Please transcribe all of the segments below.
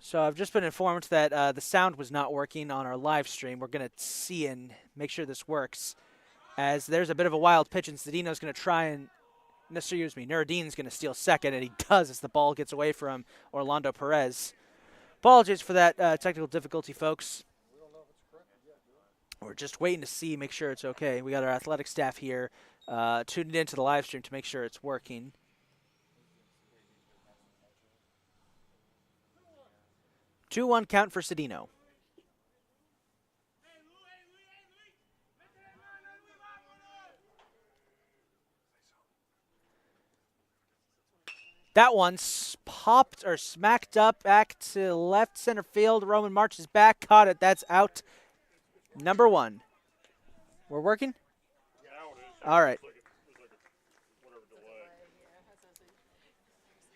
So I've just been informed that the sound was not working on our live stream. We're going to see and make sure this works. As there's a bit of a wild pitch, and Cedino's going to try and, Nurideen's going to steal second, and he does as the ball gets away from Orlando Perez. Apologies for that technical difficulty, folks. We're just waiting to see, make sure it's okay. We got our athletic staff here tuned into the live stream to make sure it's working. Two-one count for Cedino. That one's popped or smacked up back to left center field. Roman marches back, caught it. That's out. Number one. We're working? All right.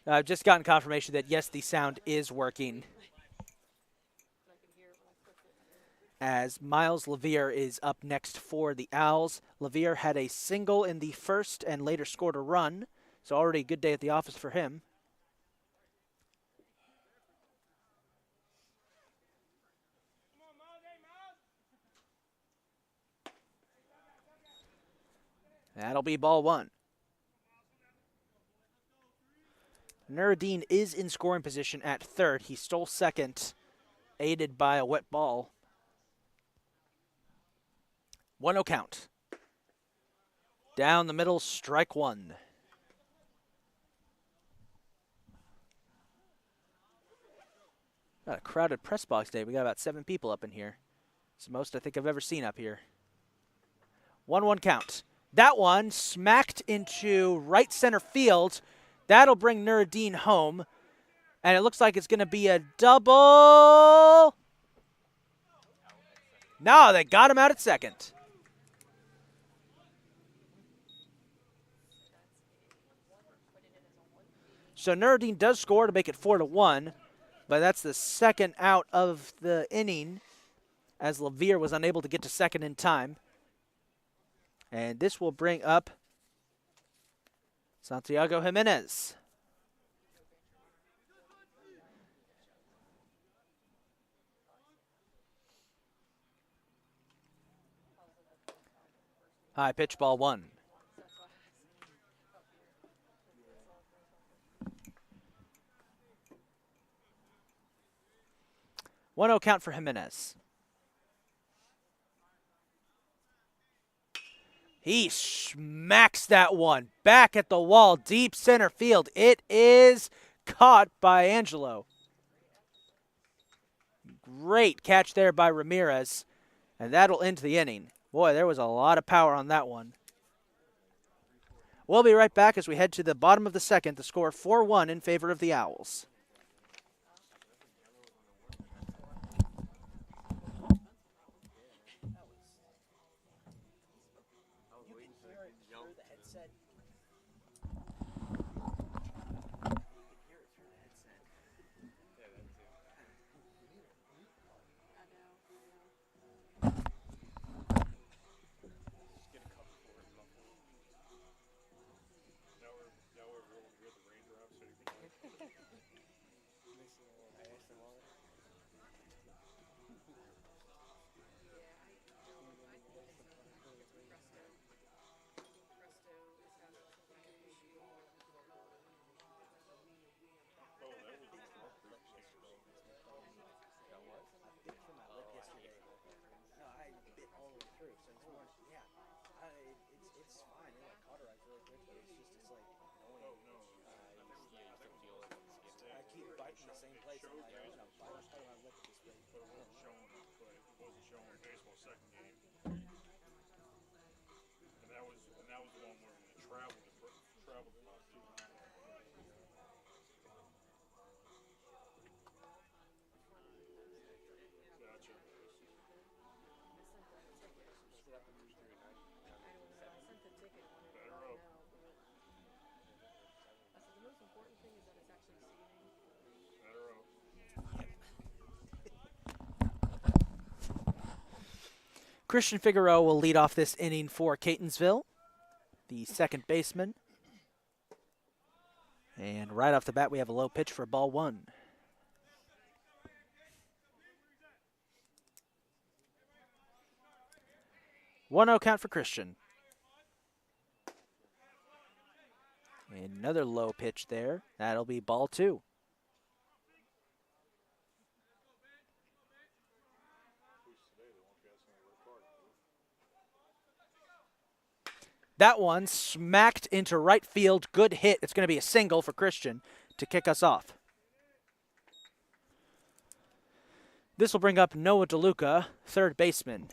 I've just gotten confirmation that, yes, the sound is working. As Miles Levere is up next for the Owls. Levere had a single in the first and later scored a run. So already a good day at the office for him. That'll be ball one. Nurideen is in scoring position at third. He stole second, aided by a wet ball. 1-0 count. Down the middle, strike one. Got a crowded press box day. We got about 7 people up in here. It's the most I think I've ever seen up here. 1-1 count. That one smacked into right center field. That'll bring Nurideen home. And it looks like it's going to be a double. No, they got him out at second. So Nurideen does score to make it 4-1. But that's the second out of the inning as Levere was unable to get to second in time. And this will bring up Santiago Jimenez. High pitch, ball one. One-0 count for Jimenez. He smacks that one back at the wall, deep center field. It is caught by Angelo. Great catch there by Ramirez, and that'll end the inning. Boy, there was a lot of power on that one. We'll be right back as we head to the bottom of the second. The score 4-1 in favor of the Owls. Christian Figueroa will lead off this inning for Catonsville, the second baseman. And right off the bat, we have a low pitch for ball one. 1-0 count for Christian. Another low pitch there. That'll be ball 2. That one smacked into right field. Good hit. It's going to be a single for Christian to kick us off. This will bring up Noah Deluca, third baseman.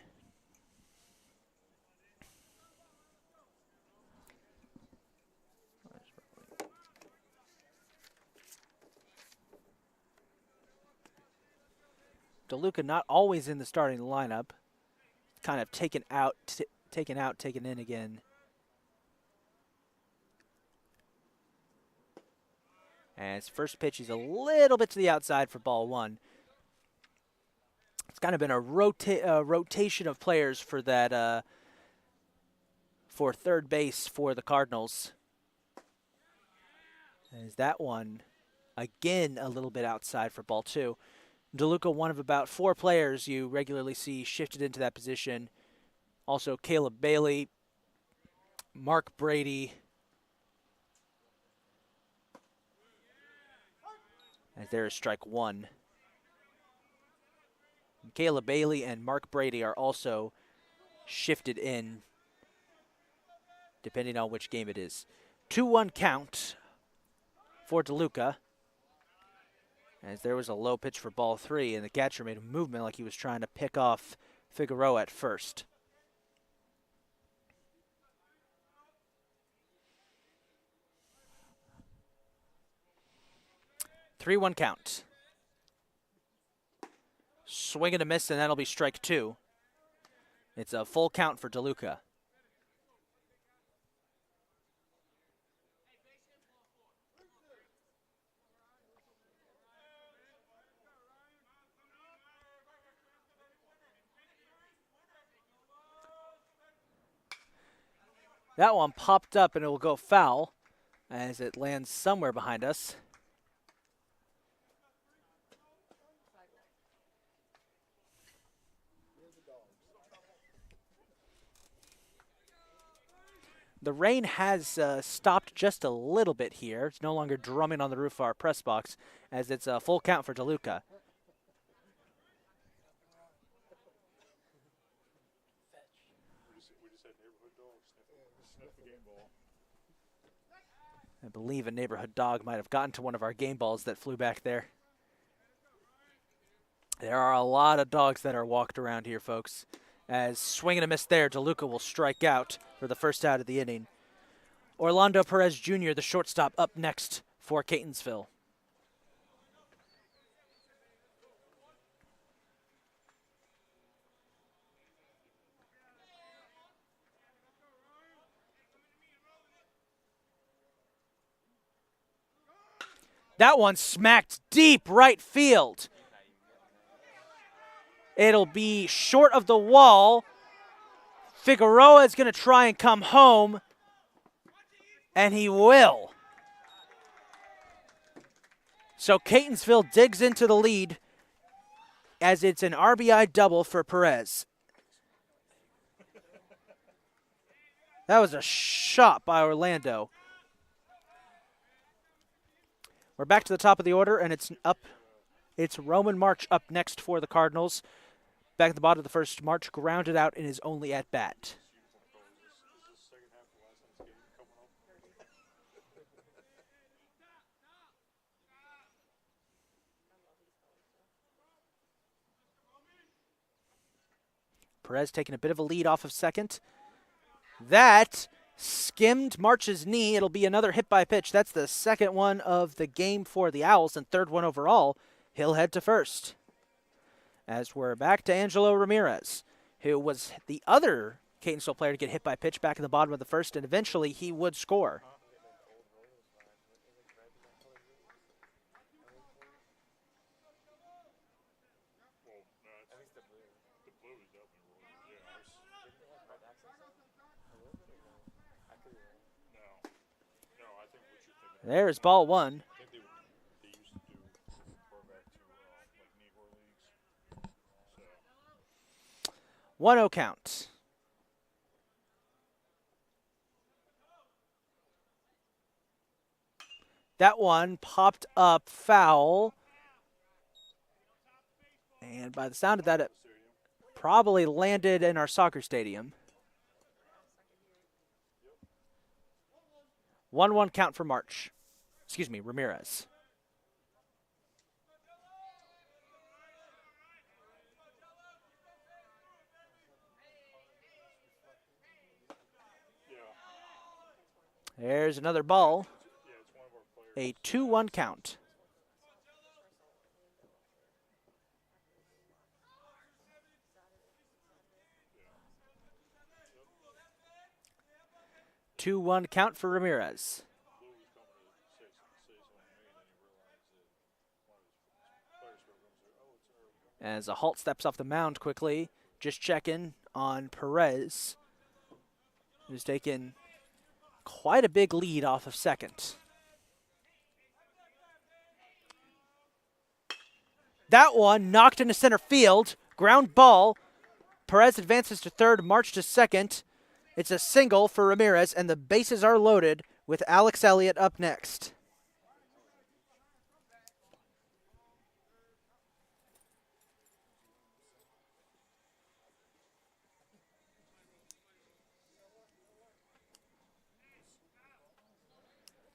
Deluca not always in the starting lineup. Kind of taken out, taken in again. And his first pitch is a little bit to the outside for ball 1. It's kind of been a rotation of players for that for third base for the Cardinals. As that one, again, a little bit outside for ball 2. Deluca, one of about 4 players you regularly see shifted into that position. Also, Caleb Bailey, Mark Brady. As there is strike 1. Caleb Bailey and Mark Brady are also shifted in, depending on which game it is. 2-1 count for Deluca. As there was a low pitch for ball 3, and the catcher made a movement like he was trying to pick off Figueroa at first. Three-one count. Swing and a miss, and that'll be strike 2. It's a full count for Deluca. That one popped up, and it will go foul as it lands somewhere behind us. The rain has stopped just a little bit here. It's no longer drumming on the roof of our press box, as it's a full count for Deluca. I believe a neighborhood dog might have gotten to one of our game balls that flew back there. There are a lot of dogs that are walked around here, folks. As swing and a miss there, Deluca will strike out for the first out of the inning. Orlando Perez Jr., the shortstop, up next for Catonsville. That one smacked deep right field. It'll be short of the wall. Figueroa is going to try and come home, and he will. So Catonsville digs into the lead as it's an RBI double for Perez. That was a shot by Orlando. We're back to the top of the order, and it's up. It's Roman March up next for the Cardinals. Back at the bottom of the first, March grounded out in his only at-bat. Perez taking a bit of a lead off of second. That skimmed March's knee. It'll be another hit by pitch. That's the second one of the game for the Owls and third one overall. He'll head to first. As we're back to Angelo Ramirez, who was the other Catonsville player to get hit by pitch back in the bottom of the first, and eventually he would score. There's ball 1. 1-0 count. That one popped up foul. And by the sound of that, it probably landed in our soccer stadium. 1-1 count for Ramirez. There's another ball. A 2-1 count. Two-one count for Ramirez. As a halt steps off the mound quickly, just checking on Perez, who's taken quite a big lead off of second. That one knocked into center field. Ground ball. Perez advances to third, March to second. It's a single for Ramirez, and the bases are loaded with Alex Elliott up next.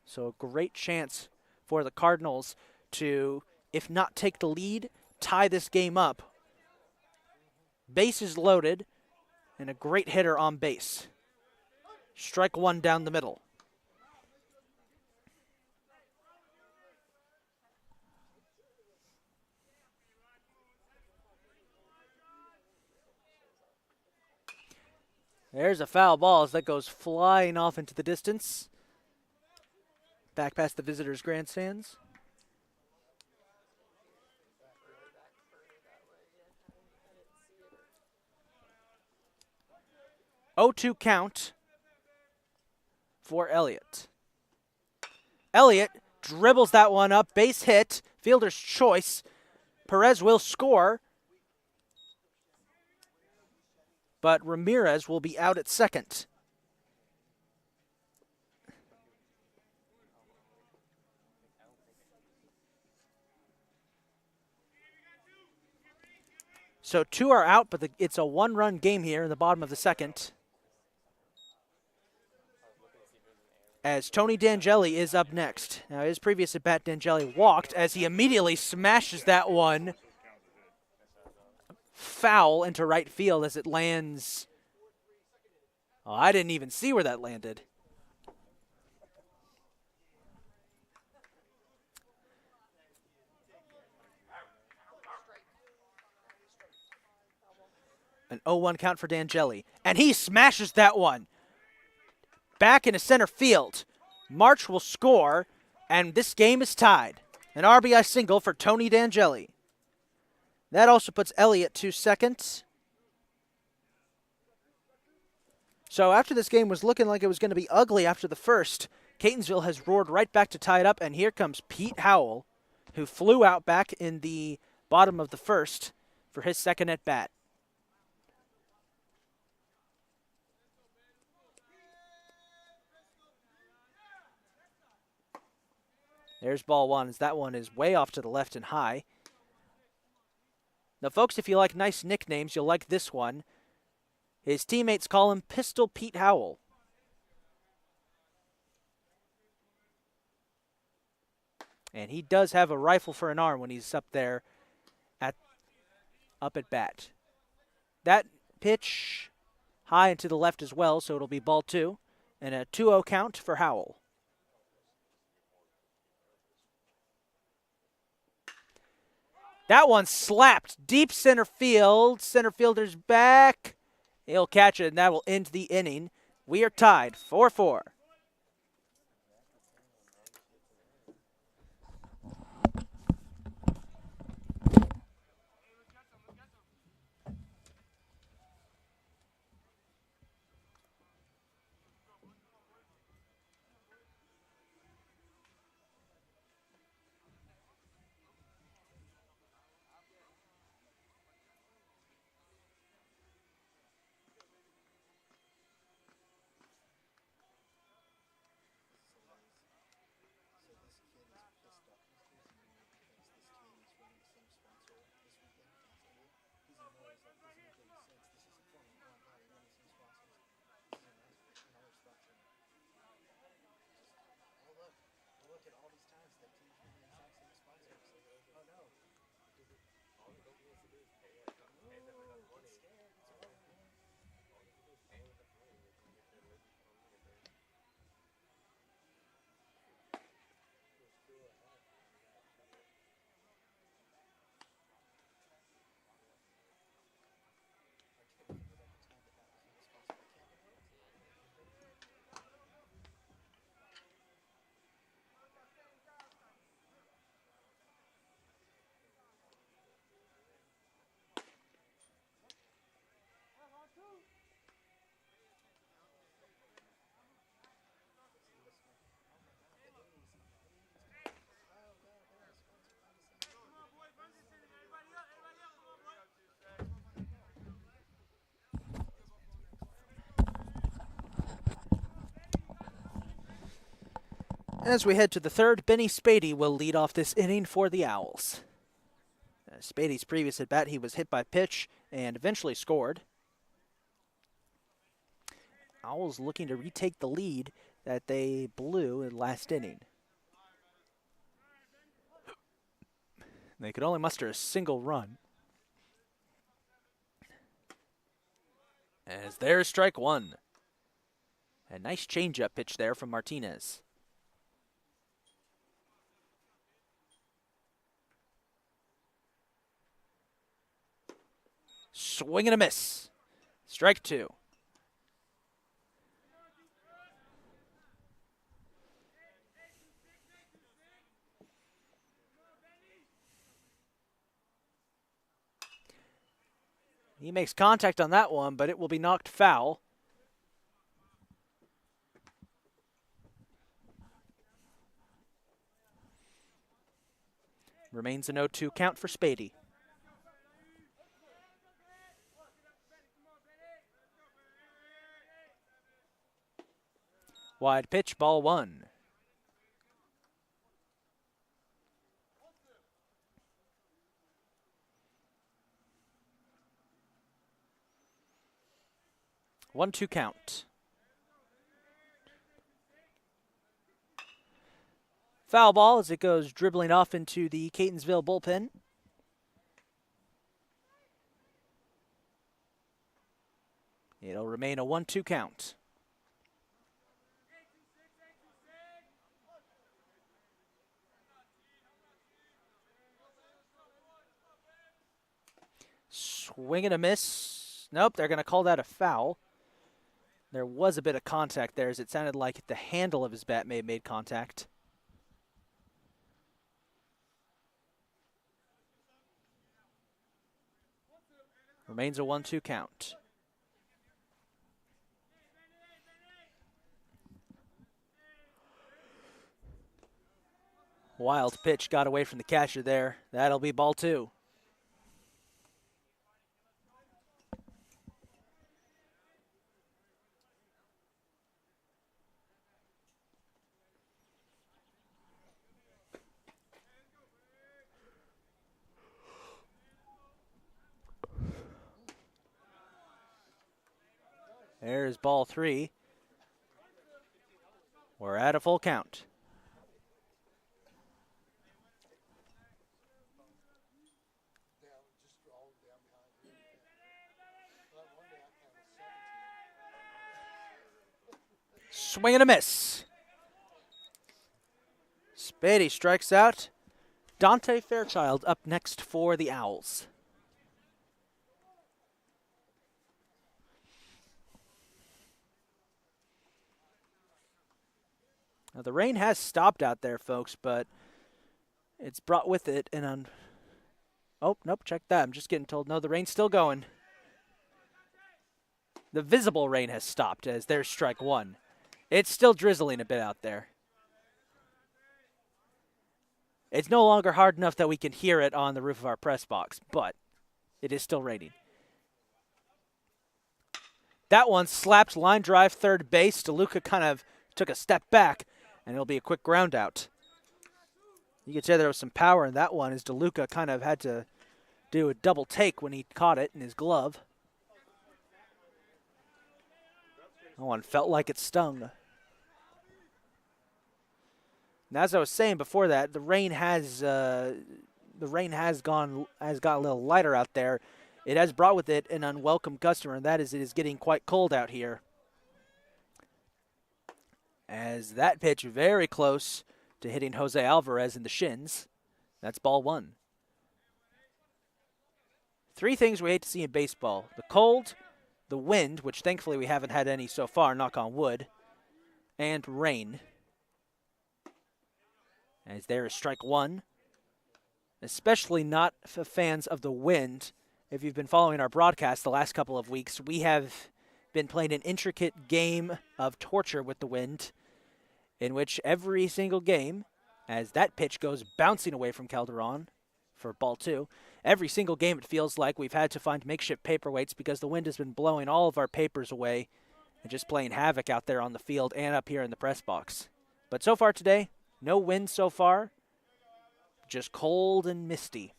So a great chance for the Cardinals to, if not take the lead, tie this game up. Bases loaded, and a great hitter on base. Strike one down the middle. There's a foul ball as that goes flying off into the distance. Back past the visitors' grandstands. Oh, 2 count for Elliott. Elliott dribbles that one up, base hit, fielder's choice. Perez will score, but Ramirez will be out at second. So 2 are out, but it's a 1-run game here in the bottom of the second. As Tony D'Angeli is up next. Now, his previous at-bat, D'Angeli walked as he immediately smashes that one foul into right field as it lands. Oh, I didn't even see where that landed. An 0-1 count for D'Angeli. And he smashes that one back into center field. March will score, and this game is tied. An RBI single for Tony D'Angeli. That also puts Elliott to second. So after this game was looking like it was going to be ugly after the first, Catonsville has roared right back to tie it up, and here comes Pete Howell, who flew out back in the bottom of the first for his second at-bat. There's ball one, as that one is way off to the left and high. Now, folks, if you like nice nicknames, you'll like this one. His teammates call him Pistol Pete Howell. And he does have a rifle for an arm when he's up there up at bat. That pitch high and to the left as well, so it'll be ball 2. And a 2-0 count for Howell. That one slapped deep center field. Center fielder's back. He'll catch it, and that will end the inning. We are tied 4-4. As we head to the third, Benny Spadey will lead off this inning for the Owls. Spadey's previous at-bat, he was hit by pitch and eventually scored. Owls looking to retake the lead that they blew in last inning. They could only muster a single run. As there's strike one. A nice changeup pitch there from Martinez. Swing and a miss. Strike two. He makes contact on that one, but it will be knocked foul. Remains an 0-2 count for Spadey. Wide pitch, ball one. 1-2 count. Foul ball as it goes dribbling off into the Catonsville bullpen. It'll remain a 1-2 count. Swing and a miss. Nope, they're going to call that a foul. There was a bit of contact there as it sounded like the handle of his bat may have made contact. Remains a 1-2 count. Wild pitch got away from the catcher there. That'll be ball two. There's ball three. We're at a full count. Swing and a miss. Spadey strikes out. Dante Fairchild up next for the Owls. Now the rain has stopped out there, folks, but it's brought with it an oh, nope, check that. I'm just getting told, no, the rain's still going. The visible rain has stopped as there's strike one. It's still drizzling a bit out there. It's no longer hard enough that we can hear it on the roof of our press box, but it is still raining. That one slapped line drive third base. Deluca kind of took a step back, and it'll be a quick ground out. You can say there was some power in that one as Deluca kind of had to do a double take when he caught it in his glove. That one felt like it stung. And as I was saying before that, the rain has got a little lighter out there. It has brought with it an unwelcome customer, and that is it is getting quite cold out here. As that pitch very close to hitting Jose Alvarez in the shins. That's ball one. Three things we hate to see in baseball: the cold, the wind, which thankfully we haven't had any so far, knock on wood, and rain. As there is strike one. Especially not fans of the wind. If you've been following our broadcast the last couple of weeks, we have been playing an intricate game of torture with the wind, in which every single game, as that pitch goes bouncing away from Calderon for ball two, every single game it feels like we've had to find makeshift paperweights because the wind has been blowing all of our papers away and just playing havoc out there on the field and up here in the press box. But so far today, no wind so far. Just cold and misty.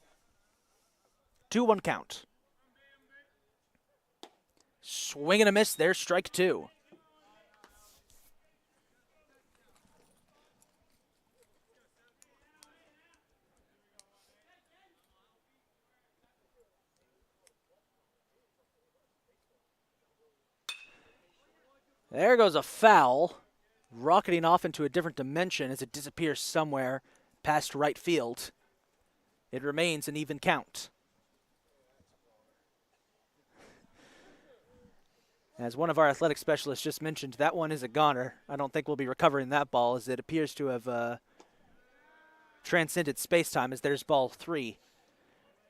2-1 count. Swing and a miss. There's strike 2. There goes a foul, rocketing off into a different dimension as it disappears somewhere past right field. It remains an even count. As one of our athletic specialists just mentioned, that one is a goner. I don't think we'll be recovering that ball, as it appears to have transcended space-time, as there's ball 3.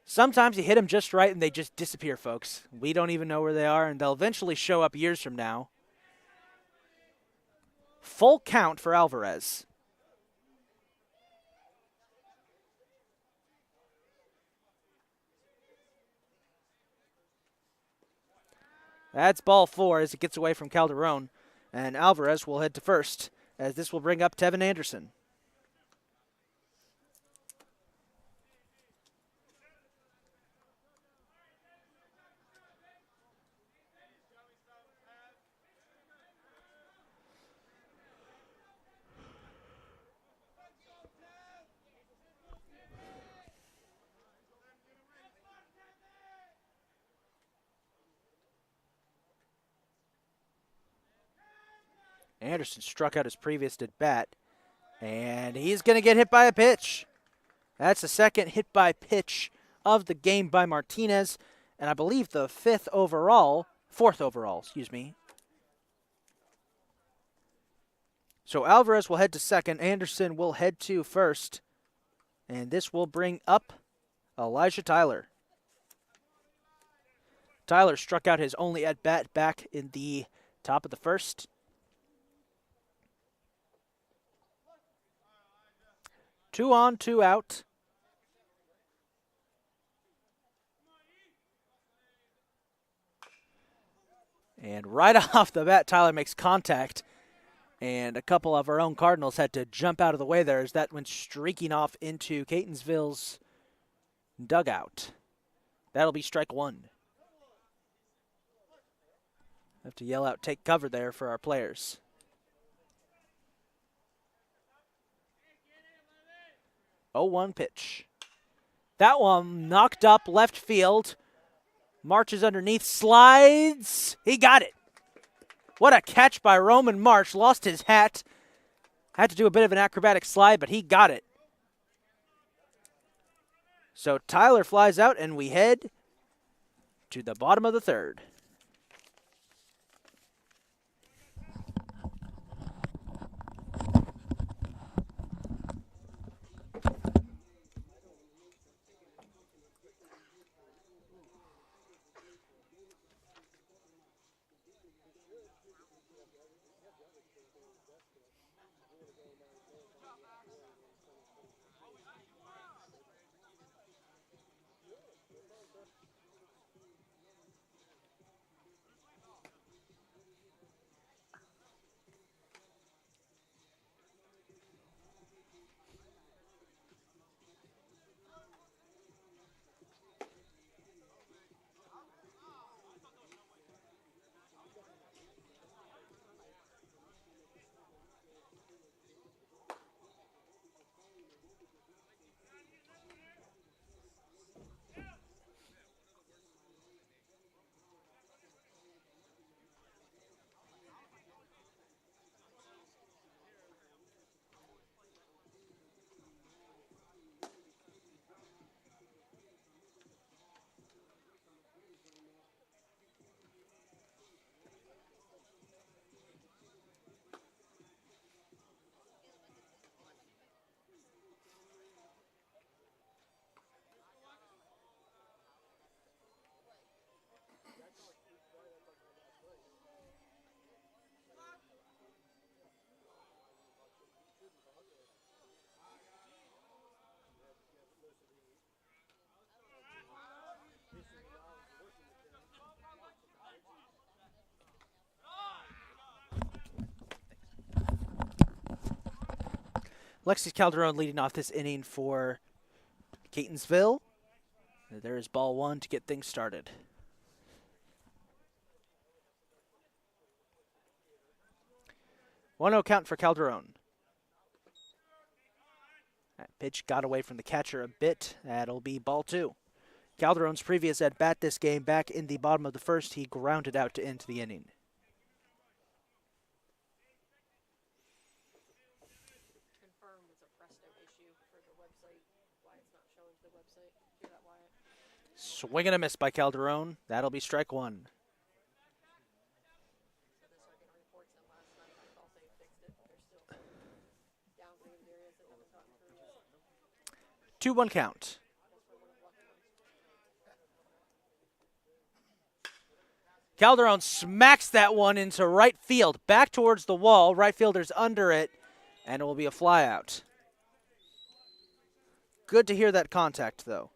Sometimes you hit them just right and they just disappear, folks. We don't even know where they are, and they'll eventually show up years from now. Full count for Alvarez. That's ball 4 as it gets away from Calderon. And Alvarez will head to first, as this will bring up Tevin Anderson. Anderson struck out his previous at bat, and he's going to get hit by a pitch. That's the second hit by pitch of the game by Martinez, and I believe the fourth overall, excuse me. So Alvarez will head to second, Anderson will head to first, and this will bring up Elijah Tyler. Tyler struck out his only at bat back in the top of the first. Two on, two out. And right off the bat, Tyler makes contact. And a couple of our own Cardinals had to jump out of the way there as that went streaking off into Catonsville's dugout. That'll be strike 1. Have to yell out, take cover there for our players. Oh, 1 pitch. That one knocked up left field. Marches underneath, slides. He got it. What a catch by Roman March. Lost his hat. Had to do a bit of an acrobatic slide, but he got it. So Tyler flies out, and we head to the bottom of the third. Alexis Calderon leading off this inning for Catonsville. There is ball one to get things started. One 0 count for Calderon. That pitch got away from the catcher a bit. That'll be ball two. Calderon's previous at bat this game, back in the bottom of the first, he grounded out to end the inning. Confirm it's a Presto issue for the website. Why it's not showing to the website? Hear that, Wyatt? Swing and a miss by Calderon. That'll be strike one. So the circuit reports that last night I thought they fixed it, but there's still some downgraded areas that haven't gotten through yet. 2-1 count. Calderon smacks that one into right field, back towards the wall. Right fielder's under it, and it will be a fly out. Good to hear that contact, though.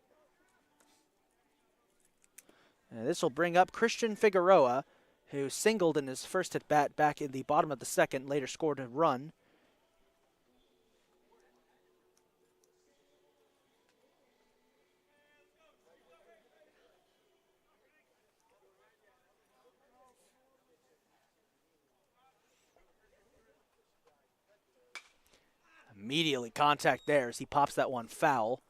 And this will bring up Christian Figueroa, who singled in his first at bat back in the bottom of the second, later scored a run. Immediately contact there as he pops that one foul.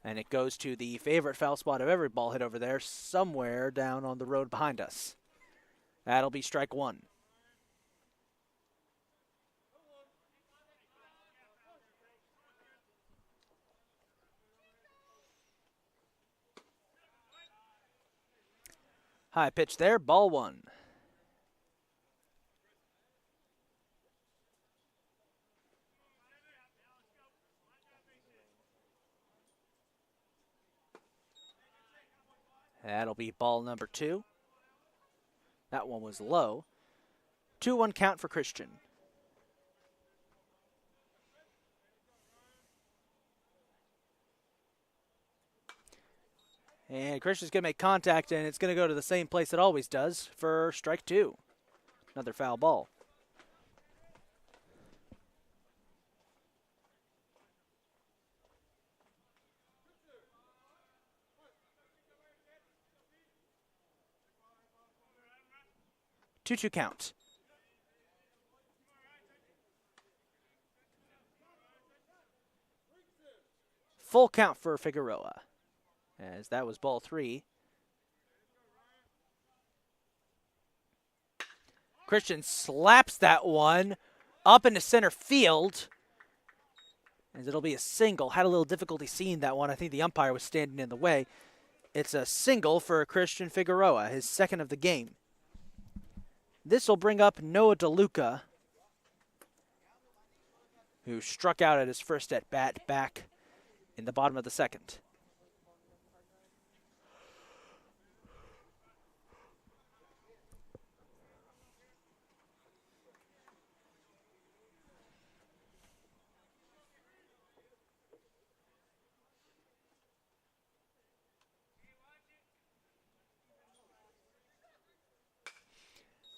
And it goes to the favorite foul spot of every ball hit over there, somewhere down on the road behind us. That'll be strike one. High pitch there, ball one. That'll be ball number two. That one was low. 2-1 count for Christian. And Christian's going to make contact, and it's going to go to the same place it always does for strike two. Another foul ball. Two count. Full count for Figueroa, as that was ball three. Christian slaps that one up into center field, as it'll be a single. Had a little difficulty seeing that one. I think the umpire was standing in the way. It's a single for Christian Figueroa, his second of the game. This will bring up Noah Deluca, who struck out at his first at-bat back in the bottom of the second.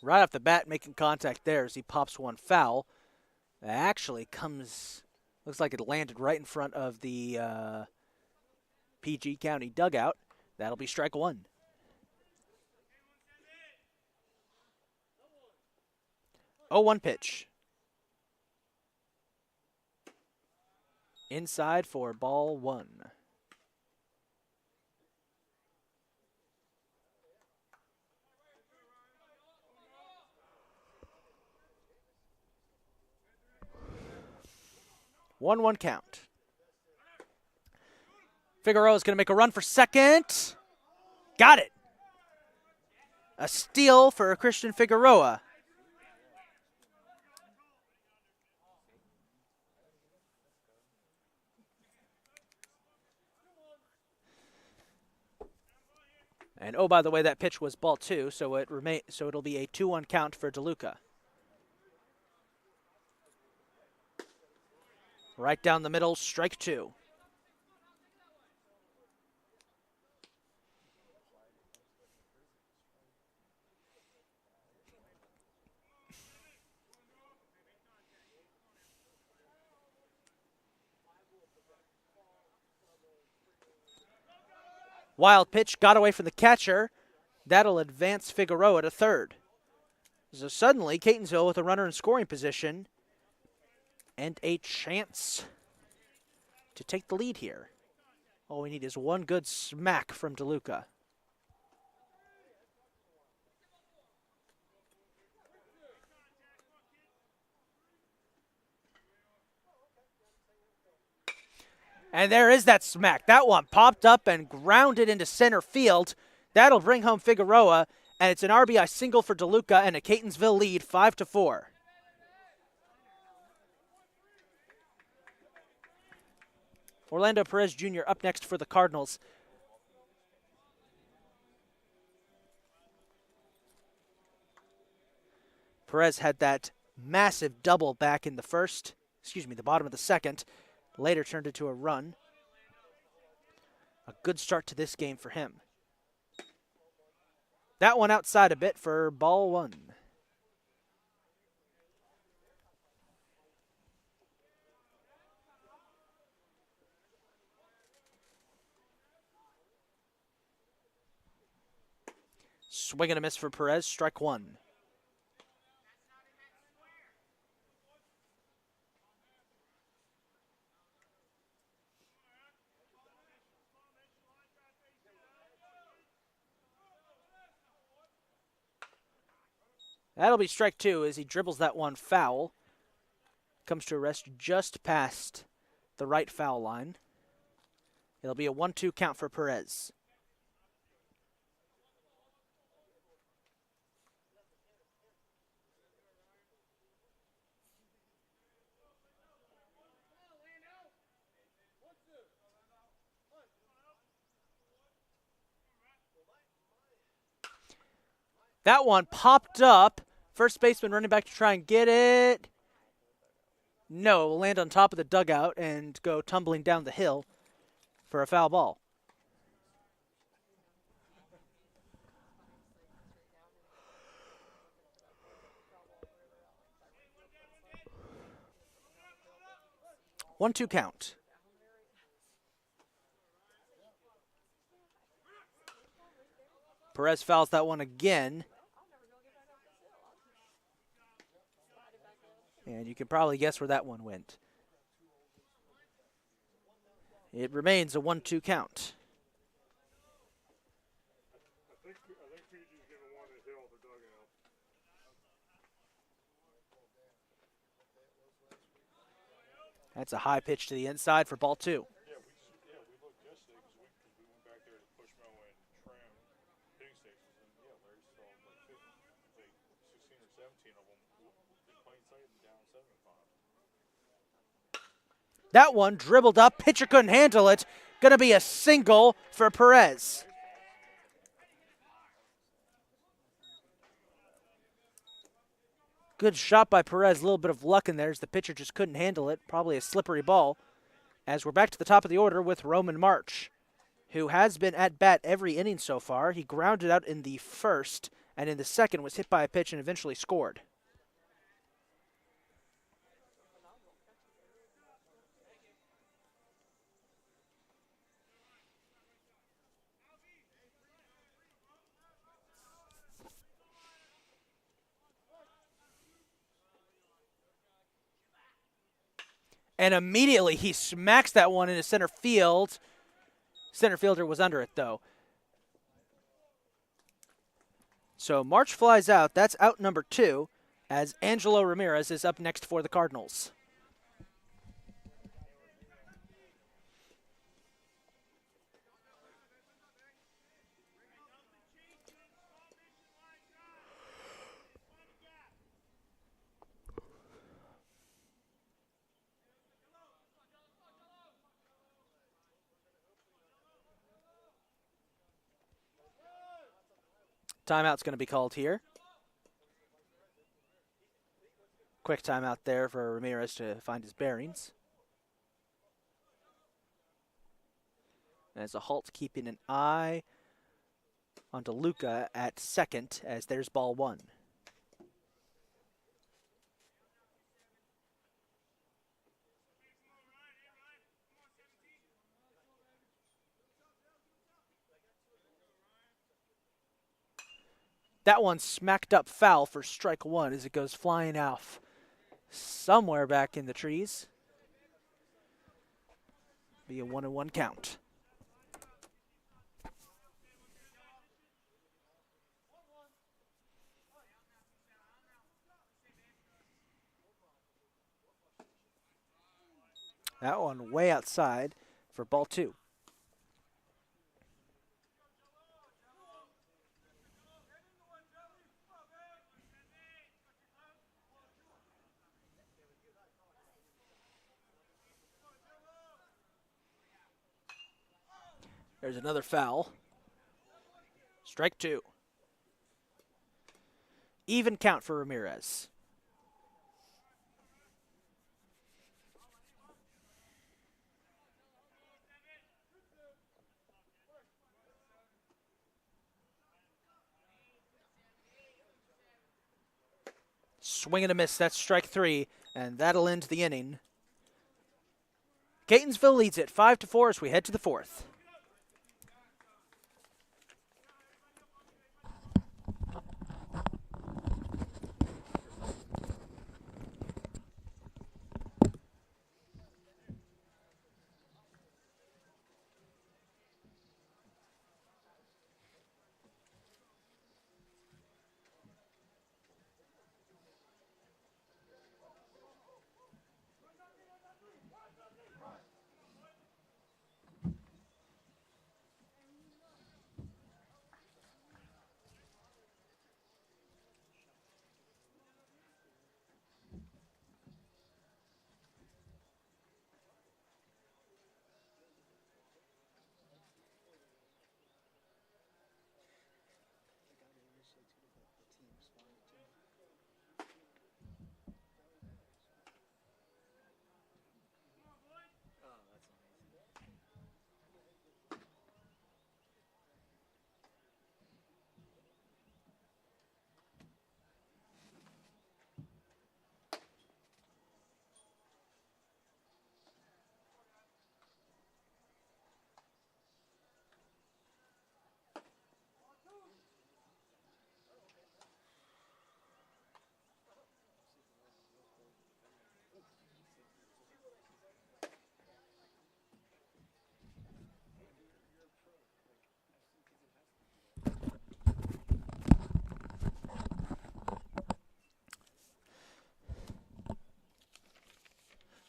Right off the bat, making contact there as he pops one foul. That actually comes, looks like it landed right in front of the PG County dugout. That'll be strike one. 0-1 pitch. Inside for ball one. One count. Figueroa is going to make a run for second. Got it. A steal for Christian Figueroa. And oh, by the way, that pitch was ball two, so it'll be a 2-1 count for Deluca. Right down the middle, strike two. Wild pitch got away from the catcher. That'll advance Figueroa to third. So suddenly, Catonsville with a runner in scoring position and a chance to take the lead here. All we need is one good smack from Deluca. And there is that smack. That one popped up and grounded into center field. That'll bring home Figueroa, and it's an RBI single for Deluca and a Catonsville lead, 5-4. Orlando Perez Jr. up next for the Cardinals. Perez had that massive double back in the bottom of the second. Later turned into a run. A good start to this game for him. That one outside a bit for ball one. Swing and a miss for Perez, strike one. That'll be strike two as he dribbles that one foul. Comes to a rest just past the right foul line. It'll be a 1-2 count for Perez. That one popped up. First baseman running back to try and get it. No, it will land on top of the dugout and go tumbling down the hill for a foul ball. 1-2 count. Perez fouls that one again. And you can probably guess where that one went. It remains a 1-2 count. That's a high pitch to the inside for ball two. That one dribbled up. Pitcher couldn't handle it. Going to be a single for Perez. Good shot by Perez. A little bit of luck in there as the pitcher just couldn't handle it. Probably a slippery ball. As we're back to the top of the order with Roman March, who has been at bat every inning so far. He grounded out in the first, and in the second was hit by a pitch and eventually scored. And immediately he smacks that one into center field. Center fielder was under it, though. So March flies out. That's out number 2, as Angelo Ramirez is up next for the Cardinals. Timeout's going to be called here. Quick timeout there for Ramirez to find his bearings. And as a halt, keeping an eye on Deluca at second, as there's ball one. That one smacked up foul for strike one as it goes flying off somewhere back in the trees. Be a 1-1 count. That one way outside for ball two. There's another foul. Strike two. Even count for Ramirez. Swing and a miss. That's strike three, and that'll end the inning. Catonsville leads it 5-4 as we head to the fourth.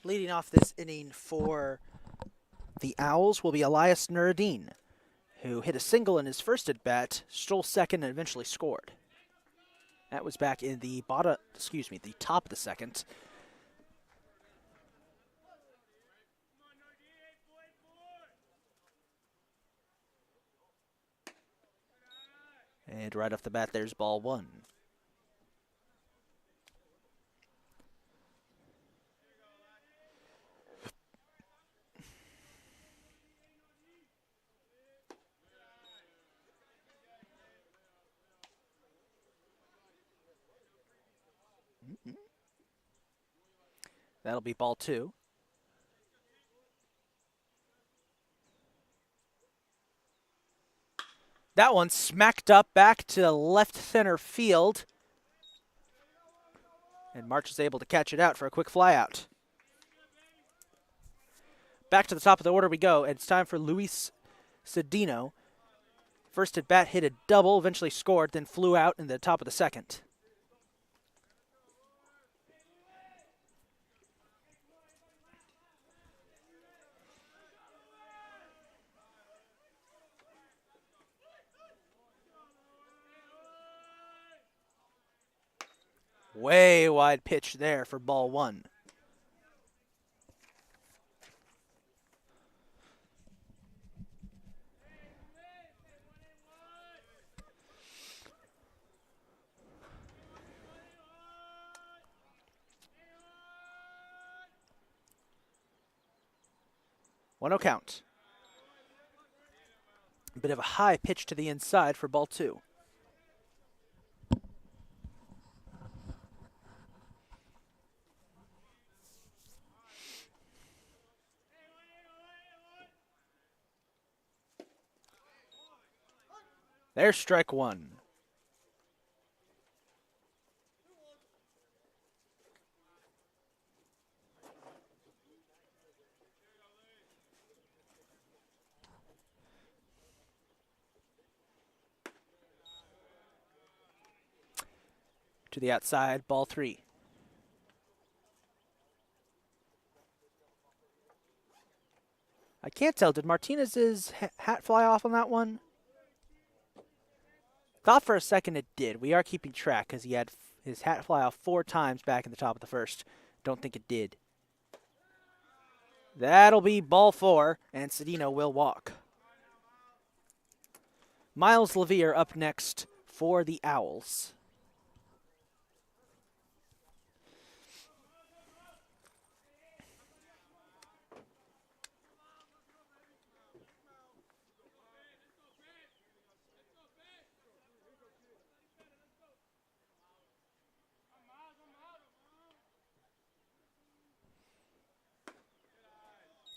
Leading off this inning for the Owls will be Elias Nurideen, who hit a single in his first at-bat, stole second, and eventually scored. That was back in the top of the second. And right off the bat, there's ball one. That'll be ball two. That one smacked up back to left center field. And March is able to catch it out for a quick fly out. Back to the top of the order we go, and it's time for Luis Cedino. First at bat hit a double, eventually scored, then flew out in the top of the second. Way wide pitch there for ball one. One-oh count. A bit of a high pitch to the inside for ball two. There's strike one. To the outside, ball 3. I can't tell. Did Martinez's hat fly off on that one? Thought for a second it did. We are keeping track because he had his hat fly off 4 times back in the top of the first. Don't think it did. That'll be ball 4, and Cedino will walk. Miles Levere up next for the Owls.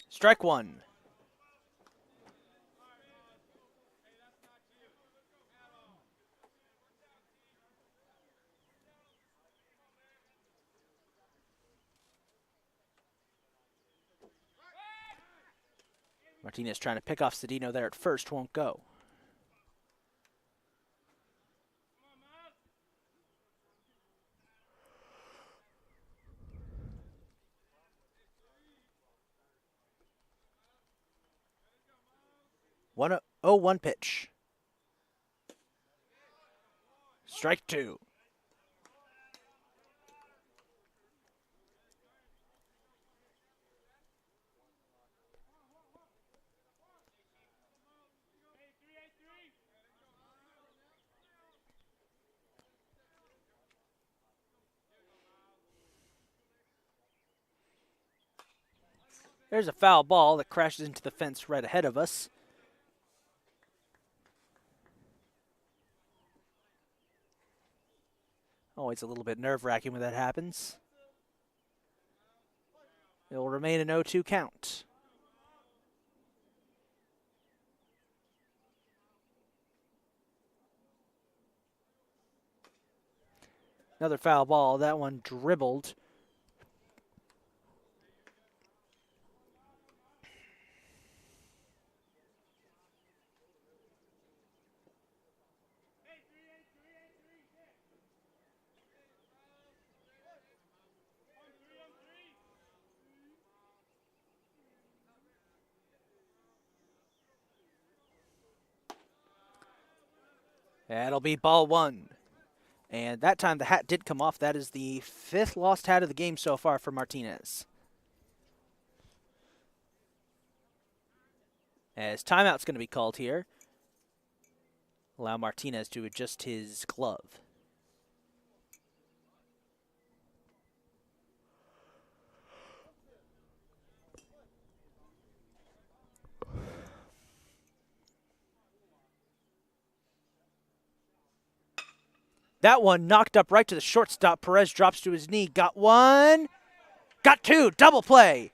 Strike 1. Martinez trying to pick off Cedino there at first, won't go. One pitch. Strike 2. There's a foul ball that crashes into the fence right ahead of us. Always a little bit nerve-wracking when that happens. It will remain an 0-2 count. Another foul ball. That one dribbled. That'll be ball 1. And that time the hat did come off. That is the 5th lost hat of the game so far for Martinez. As timeout's going to be called here. Allow Martinez to adjust his glove. That one knocked up right to the shortstop. Perez drops to his knee. Got 1. Got 2. Double play.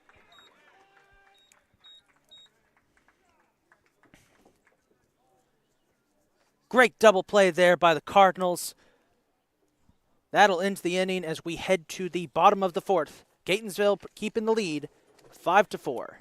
Great double play there by the Cardinals. That'll end the inning as we head to the bottom of the 4th. Catonsville keeping the lead, 5-4.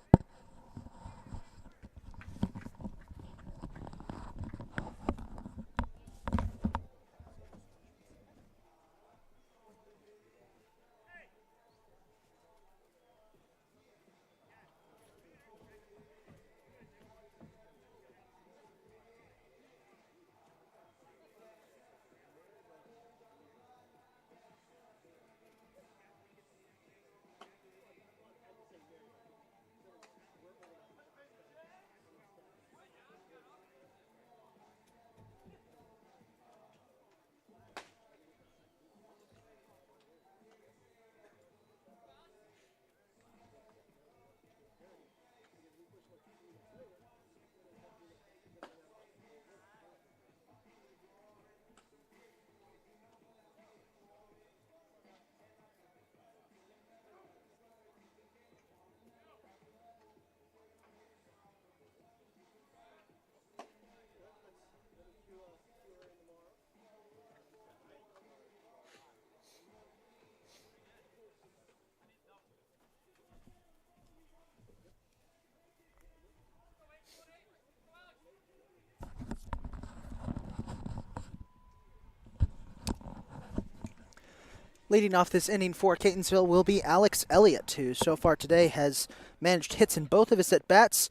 Leading off this inning for Catonsville will be Alex Elliott, who so far today has managed hits in both of his at-bats,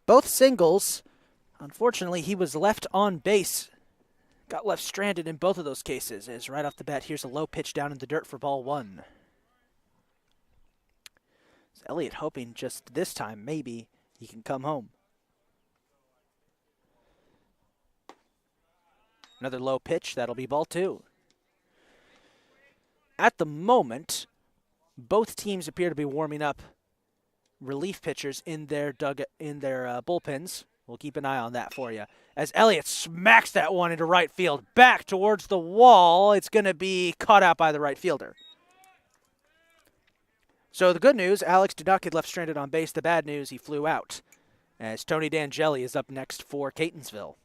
both singles. Unfortunately, he was left on base, got left stranded in both of those cases, as right off the bat, here's a low pitch down in the dirt for ball one. So Elliott hoping just this time, maybe, he can come home. Another low pitch, that'll be ball two. At the moment, both teams appear to be warming up relief pitchers in their bullpens. We'll keep an eye on that for you. As Elliott smacks that one into right field, back towards the wall, it's going to be caught out by the right fielder. So the good news, Alex did not get left stranded on base. The bad news, he flew out. As Tony D'Angeli is up next for Catonsville.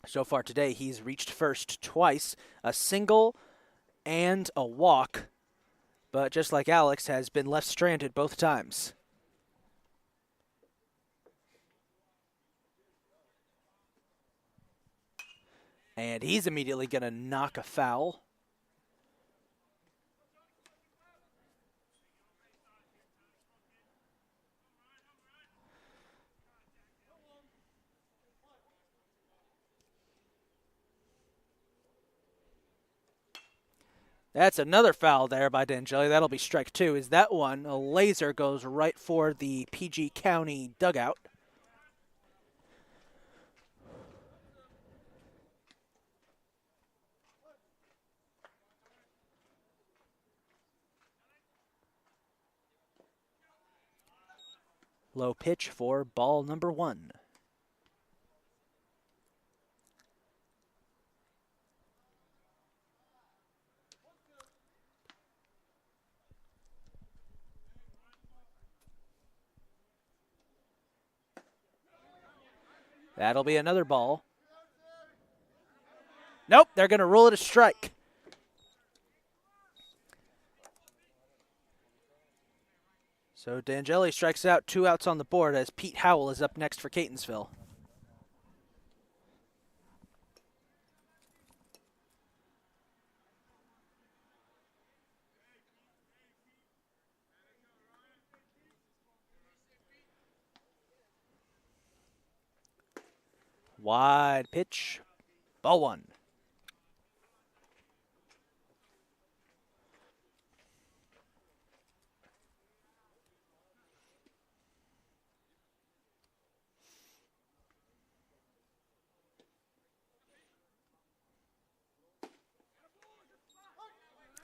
So far today, he's reached first twice, a single and a walk, but just like Alex, has been left stranded both times. And he's immediately going to knock a foul. That's another foul there by D'Angeli. That'll be strike two. Is that one? A laser goes right for the PG County dugout. Low pitch for ball number one. That'll be another ball. Nope, they're going to rule it a strike. So D'Angeli strikes out, 2 outs on the board as Pete Howell is up next for Catonsville. Wide pitch, ball one.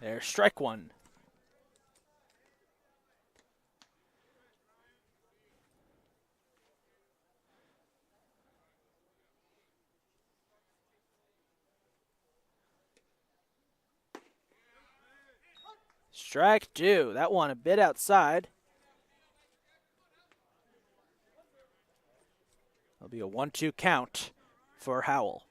There's strike one. Strike two. That one a bit outside. It'll be a 1-2 count for Howell.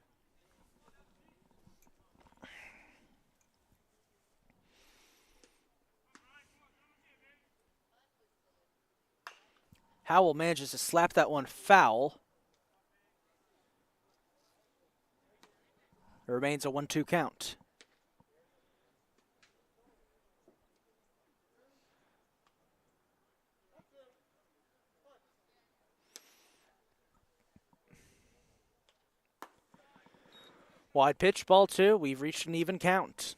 Howell manages to slap that one foul. It remains a 1-2 count. Wide pitch, ball two. We've reached an even count.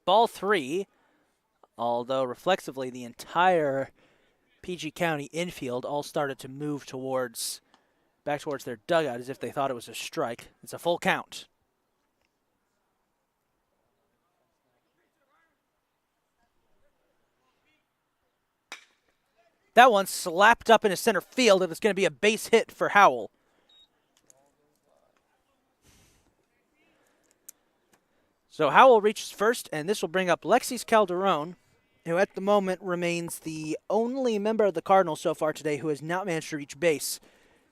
Ball three, although reflexively the entire PG County infield all started to move back towards their dugout as if they thought it was a strike. It's a full count. That one slapped up into center field, and it's going to be a base hit for Howell. So Howell reaches first, and this will bring up Lexis Calderon, who at the moment remains the only member of the Cardinals so far today who has not managed to reach base.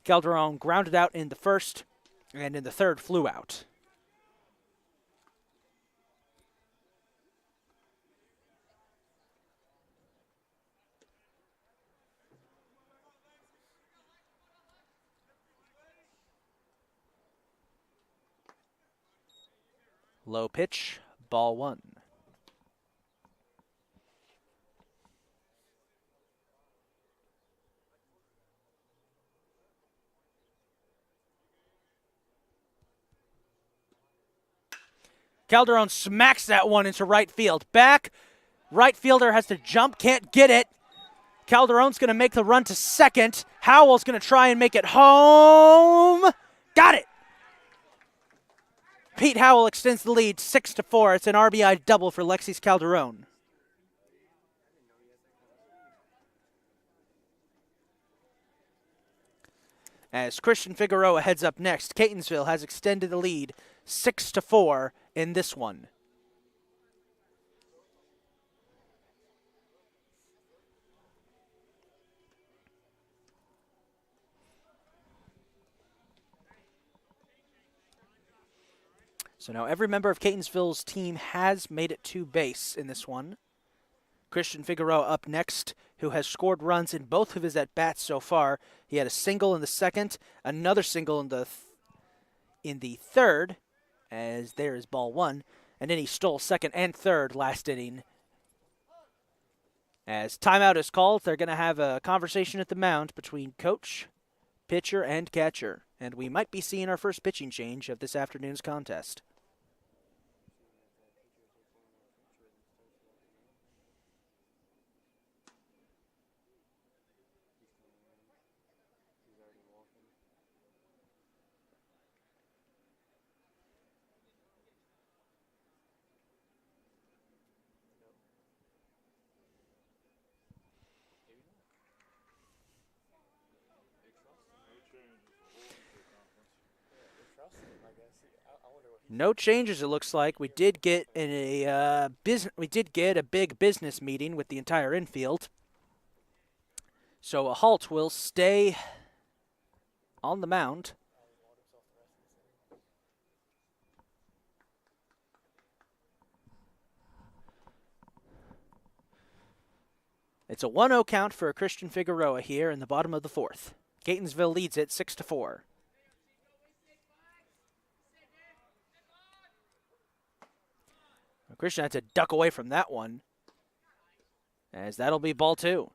Calderon grounded out in the first, and in the third flew out. Low pitch, ball 1. Calderon smacks that one into right field. Back, right fielder has to jump, can't get it. Calderon's going to make the run to second. Howell's going to try and make it home. Got it. Pete Howell extends the lead 6-4. It's an RBI double for Lexis Calderon. As Christian Figueroa heads up next, Catonsville has extended the lead 6-4 in this one. So now every member of Catonsville's team has made it to base in this one. Christian Figueroa up next, who has scored runs in both of his at-bats so far. He had a single in the second, another single in the third, as there is ball 1, and then he stole second and third last inning. As timeout is called, they're going to have a conversation at the mound between coach, pitcher, and catcher, and we might be seeing our first pitching change of this afternoon's contest. No changes, it looks like. We did get a big business meeting with the entire infield. So a halt will stay on the mound. It's a 1-0 count for Christian Figueroa here in the bottom of the 4th. Catonsville leads it 6-4. Christian had to duck away from that one, as that'll be ball 2.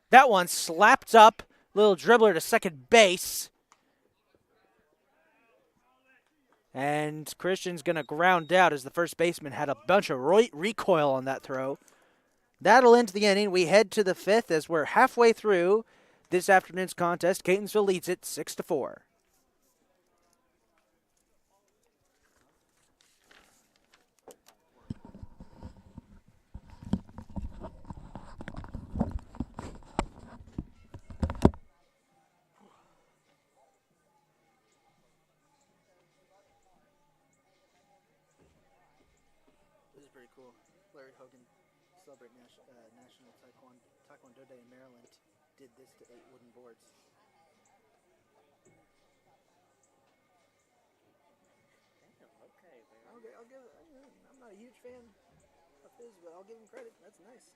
That one slapped up, little dribbler to second base. And Christian's going to ground out as the first baseman had a bunch of recoil on that throw. That'll end the inning. We head to the 5th as we're halfway through this afternoon's contest. Catonsville leads it 6-4. This is pretty cool. Larry Hogan, celebrate National Taekwondo Day in Maryland, did this to 8 wooden boards. I'm not a huge fan of his, but I'll give him credit. That's nice.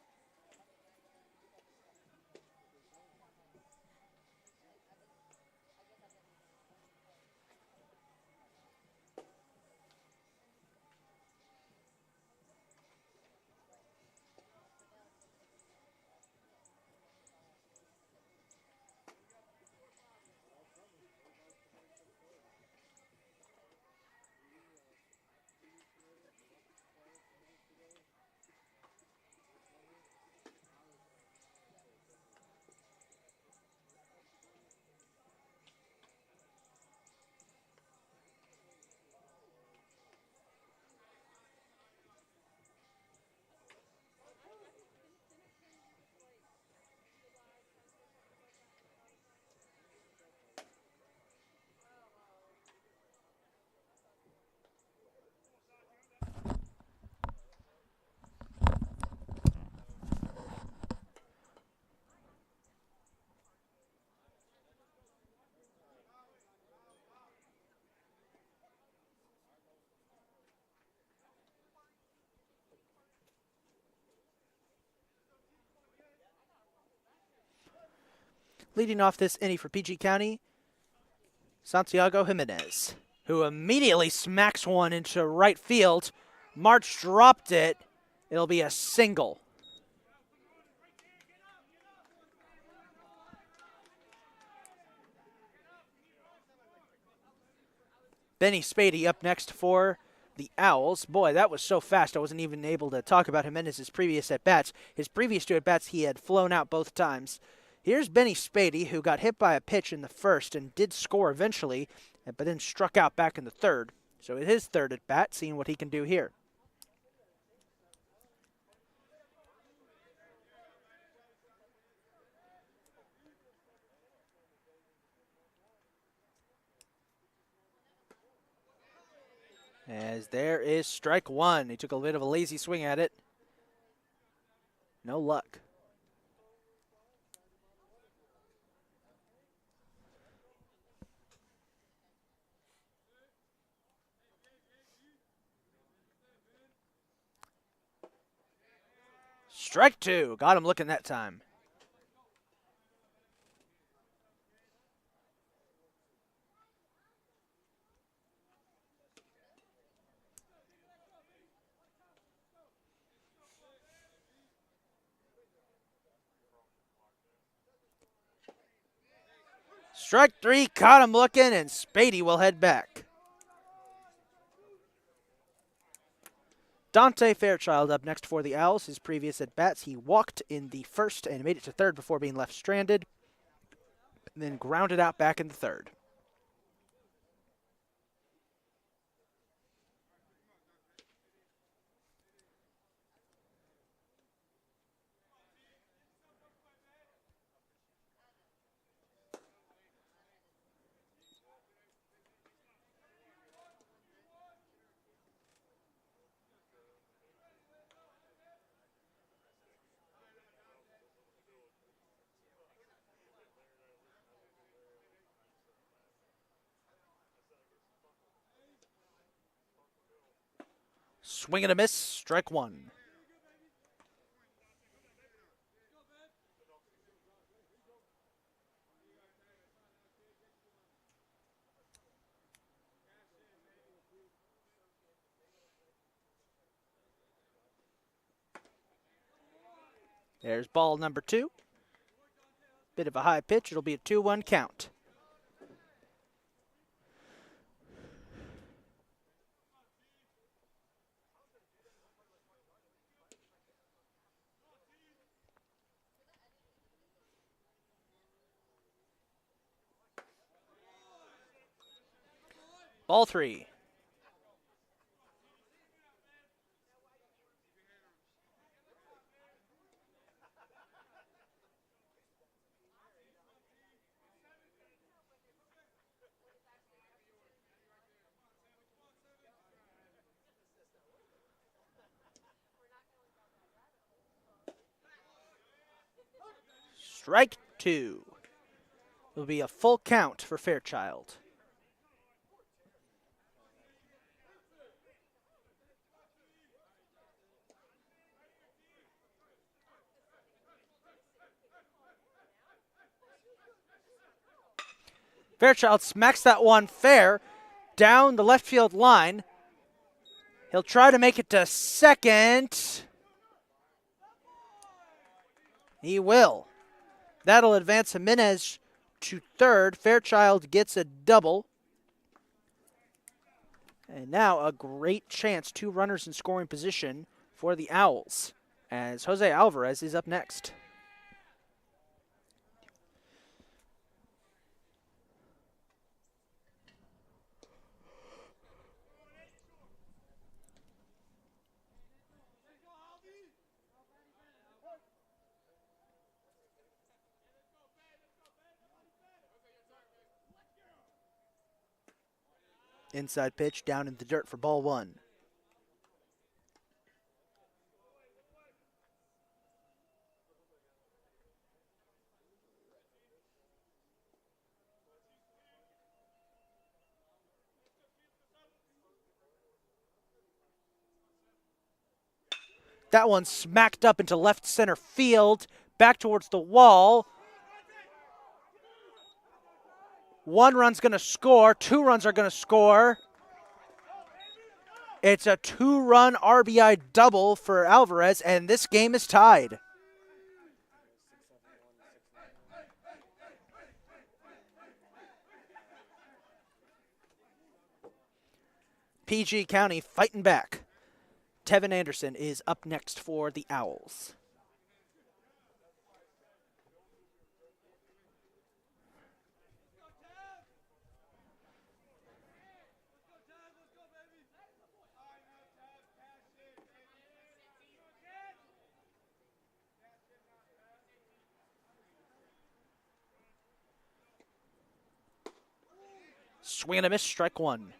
Leading off this inning for PG County, Santiago Jimenez, who immediately smacks one into right field. March dropped it. It'll be a single. Benny Spadey up next for the Owls. Boy, that was so fast I wasn't even able to talk about Jimenez's previous at-bats. His previous 2 at-bats, he had flown out both times. Here's Benny Spadey, who got hit by a pitch in the first and did score eventually, but then struck out back in the third. So his 3rd at-bat, seeing what he can do here. As there is strike 1. He took a bit of a lazy swing at it. No luck. Strike 2. Got him looking that time. Strike 3, caught him looking, and Spadey will head back. Dante Fairchild up next for the Owls. His previous at-bats, he walked in the first and made it to third before being left stranded, and then grounded out back in the third. Swing and a miss, strike 1. There's ball number 2. Bit of a high pitch. It'll be a 2-1 count. Ball 3. Strike 2. It'll be a full count for Fairchild. Fairchild smacks that one fair down the left field line. He'll try to make it to second. He will. That'll advance Jimenez to third. Fairchild gets a double. And now a great chance. 2 runners in scoring position for the Owls, as Jose Alvarez is up next. Inside pitch down in the dirt for ball 1. That one smacked up into left center field, back towards the wall. 1 run's going to score. 2 runs are going to score. It's a 2-run RBI double for Alvarez, and this game is tied. PG County fighting back. Tevin Anderson is up next for the Owls. Swing and a miss, strike 1.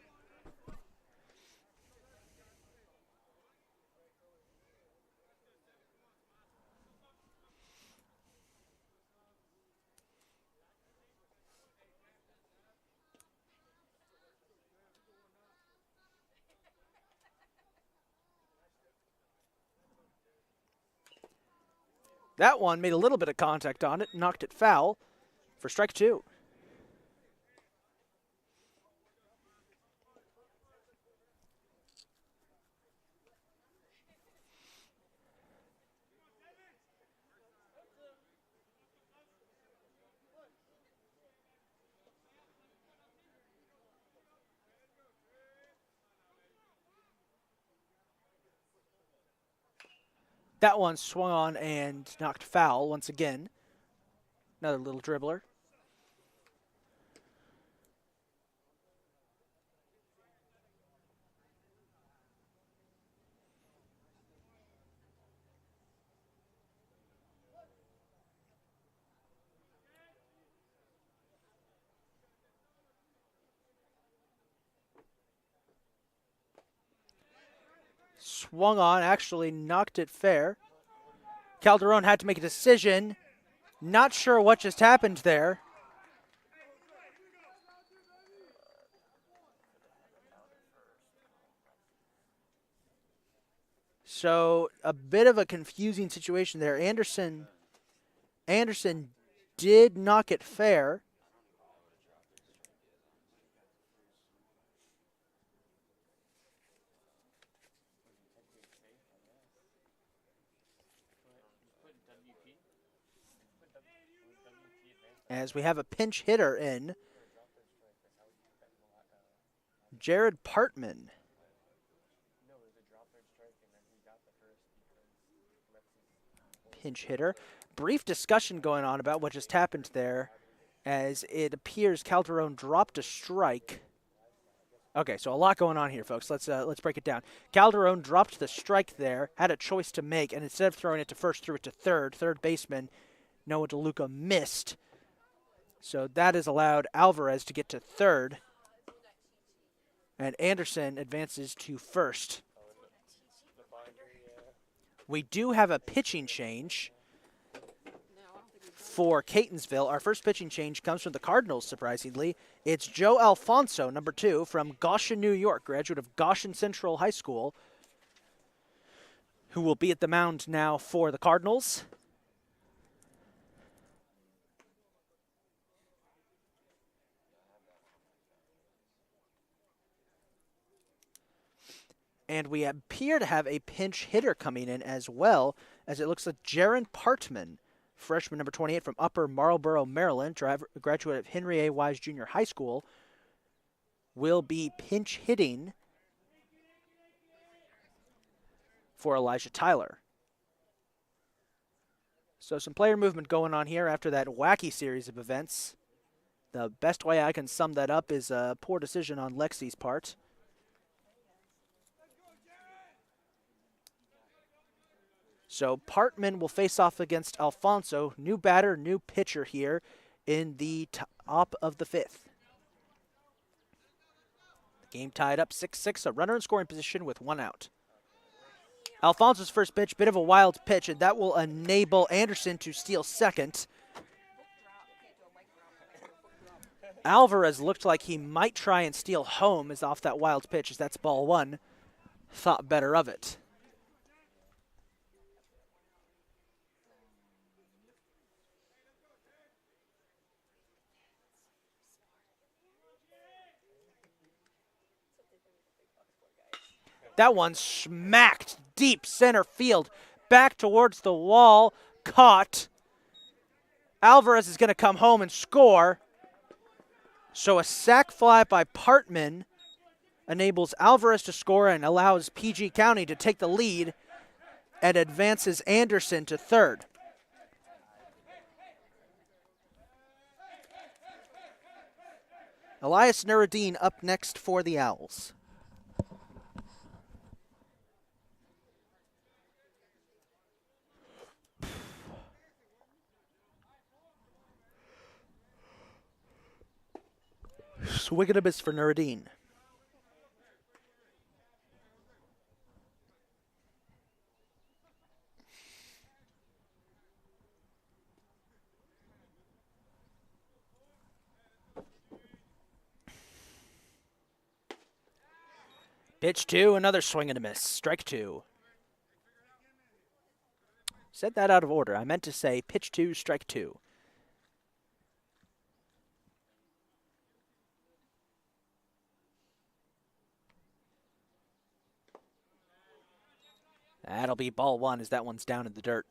That one made a little bit of contact on it, knocked it foul for strike 2. That one swung on and knocked foul once again. Another little dribbler. Swung on, actually knocked it fair. Calderon had to make a decision. Not sure what just happened there. So a bit of a confusing situation there. Anderson did knock it fair. As we have a pinch hitter in. Jared Partman. Pinch hitter. Brief discussion going on about what just happened there, as it appears Calderon dropped a strike. Okay, so a lot going on here, folks. Let's break it down. Calderon dropped the strike there, had a choice to make, and instead of throwing it to first, threw it to third. Third baseman Noah Deluca missed. So that has allowed Alvarez to get to third. And Anderson advances to first. We do have a pitching change for Catonsville. Our first pitching change comes from the Cardinals, surprisingly. It's Joe Alfonso, number 2, from Goshen, New York, graduate of Goshen Central High School, who will be at the mound now for the Cardinals. And we appear to have a pinch hitter coming in as well, as it looks like Jaron Partman, freshman number 28 from Upper Marlboro, Maryland, graduate of Henry A. Wise Jr. High School, will be pinch hitting for Elijah Tyler. So some player movement going on here after that wacky series of events. The best way I can sum that up is a poor decision on Lexi's part. So Partman will face off against Alfonso. New batter, new pitcher here in the top of the 5th. The game tied up 6-6, a runner in scoring position with 1 out. Alfonso's first pitch, bit of a wild pitch, and that will enable Anderson to steal second. Alvarez looked like he might try and steal home as off that wild pitch, as that's ball 1. Thought better of it. That one smacked deep center field, back towards the wall, caught. Alvarez is going to come home and score. So a sac fly by Partman enables Alvarez to score and allows PG County to take the lead and advances Anderson to third. Elias Nurideen up next for the Owls. Swing and a miss for Nurideen. Pitch 2, another swing and a miss. Strike 2. Said that out of order. I meant to say pitch 2, strike 2. That'll be ball 1 as that one's down in the dirt.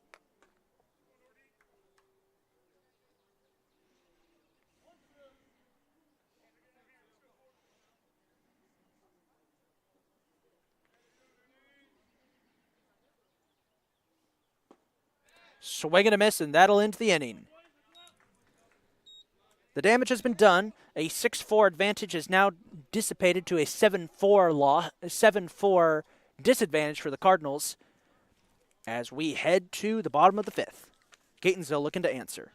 Swing and a miss, and that'll end the inning. The damage has been done. A 6-4 advantage is now dissipated to a 7-4 disadvantage for the Cardinals as we head to the bottom of the 5th. Catonsville looking to answer.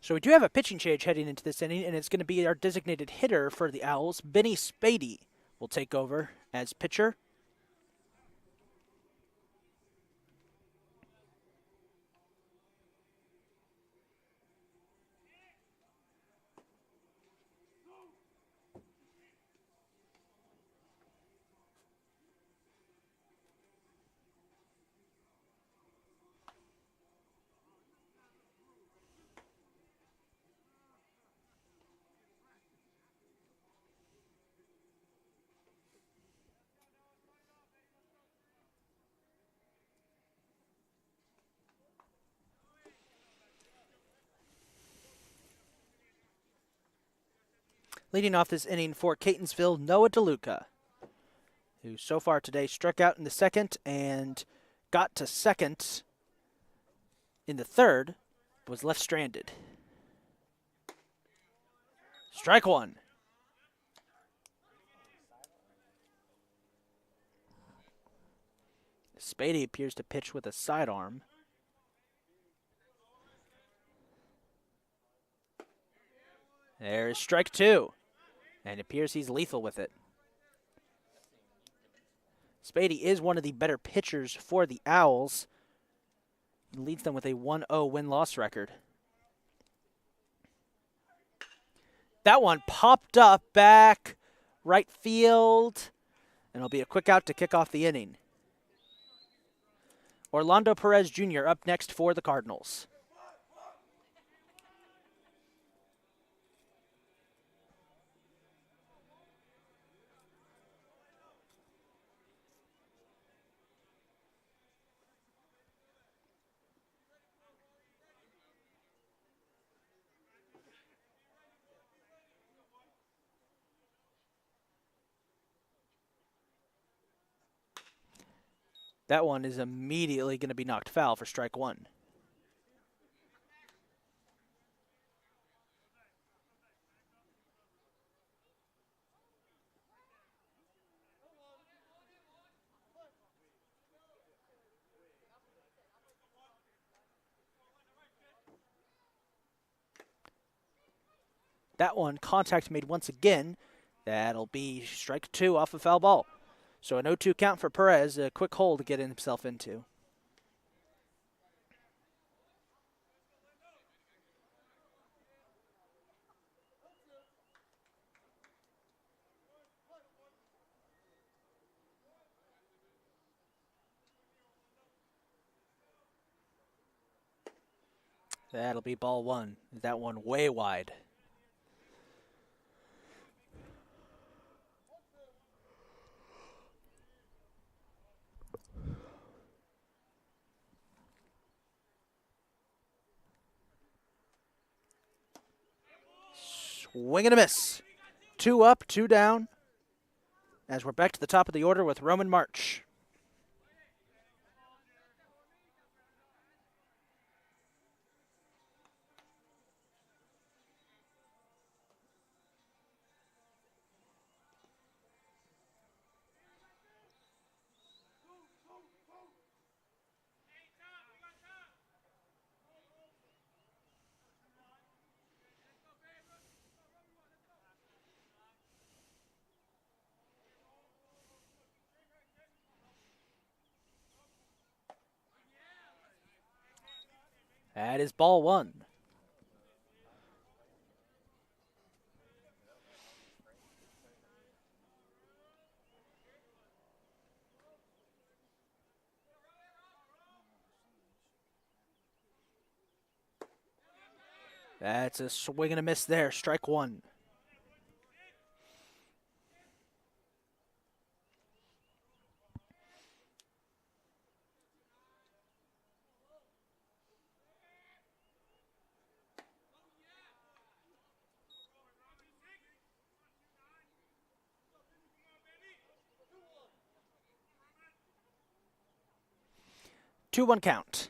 So we do have a pitching change heading into this inning, and it's going to be our designated hitter for the Owls. Benny Spadey will take over as pitcher. Leading off this inning for Catonsville, Noah Deluca, who so far today struck out in the second and got to second in the third, but was left stranded. Strike 1. Spadey appears to pitch with a sidearm. There's strike 2. And it appears he's lethal with it. Spadey is one of the better pitchers for the Owls. He leads them with a 1-0 win-loss record. That one popped up back right field. And it'll be a quick out to kick off the inning. Orlando Perez Jr. up next for the Cardinals. That one is immediately going to be knocked foul for strike one. That one, contact made once again. That'll be strike two off a foul ball. So an 0-2 count for Perez, a quick hole to get himself into. That'll be ball one. That one way wide. Swing and a miss. 2 up, 2 down. As we're back to the top of the order with Roman March. That is ball one. That's a swing and a miss there. Strike one. Two one count.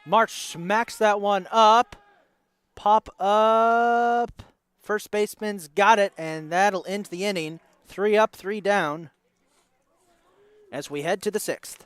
March smacks that one up. Pop up. First baseman's got it, and that'll end the inning. 3 up, 3 down as we head to the 6th.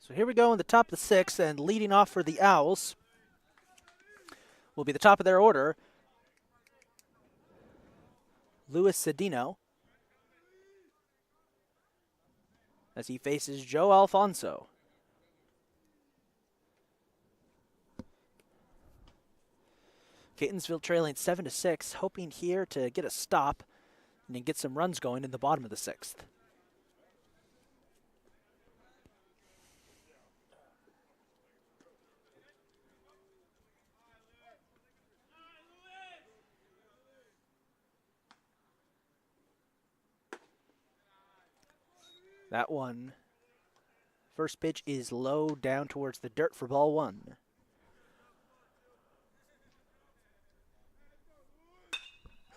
So here we go in the top of the 6th, and leading off for the Owls will be the top of their order, Luis Cedeno. as he faces Joe Alfonso. Catonsville trailing 7-6, hoping here to get a stop and then get some runs going in the bottom of the 6th. That one, first pitch is low down towards the dirt for ball 1.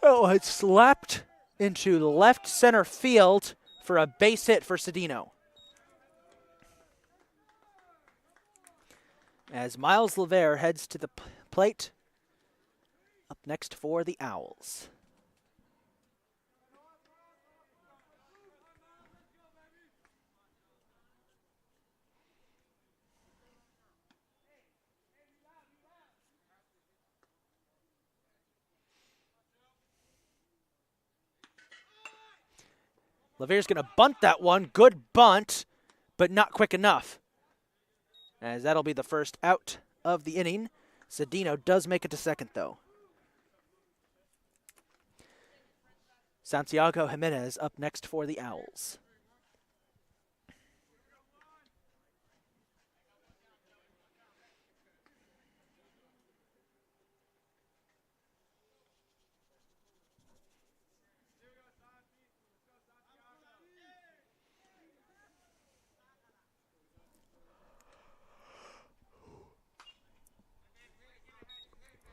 Oh, it's slapped into left center field for a base hit for Cedino. As Miles LeVere heads to the plate, up next for the Owls. LeVere's going to bunt that one. Good bunt, but not quick enough. As that'll be the first out of the inning. Cedino does make it to second, though. Santiago Jimenez up next for the Owls.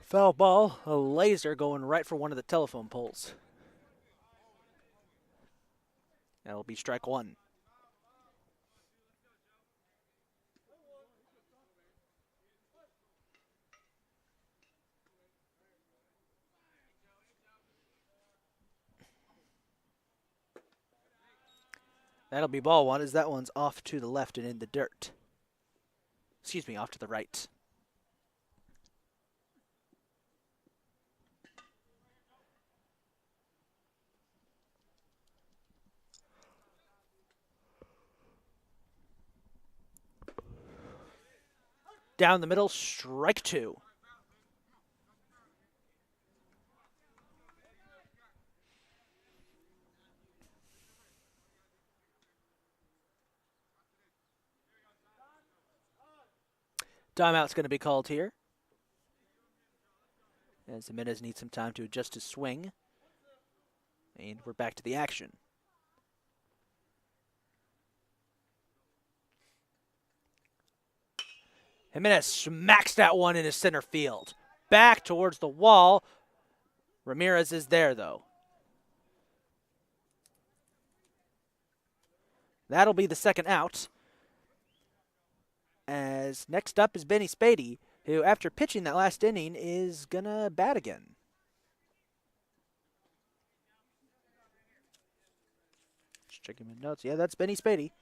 Foul ball, a laser going right for one of the telephone poles. That'll be strike 1. That'll be ball 1, as that one's off to the left and in the dirt. Excuse me, off to the right. Down the middle, strike 2. Timeout's going to be called here, as Jimenez needs some time to adjust his swing. And we're back to the action. Jimenez smacks that one into center field. Back towards the wall. Ramirez is there, though. That'll be the second out. As next up is Benny Spadey, who, after pitching that last inning, is going to bat again. Just checking my notes. Yeah, that's Benny Spadey.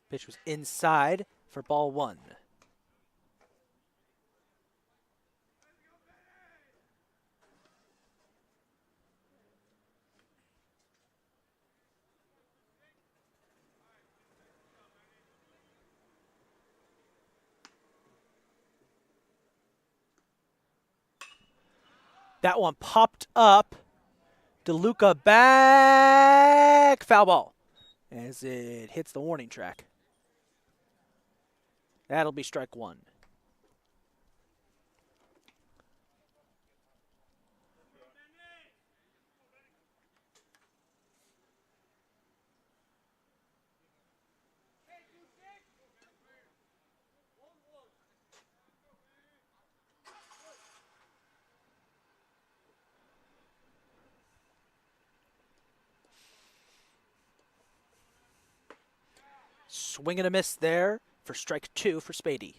Pitch was inside for ball 1. That one popped up. Deluca back. Foul ball as it hits the warning track. That'll be strike 1. Swing and a miss there for strike 2 for Spadey.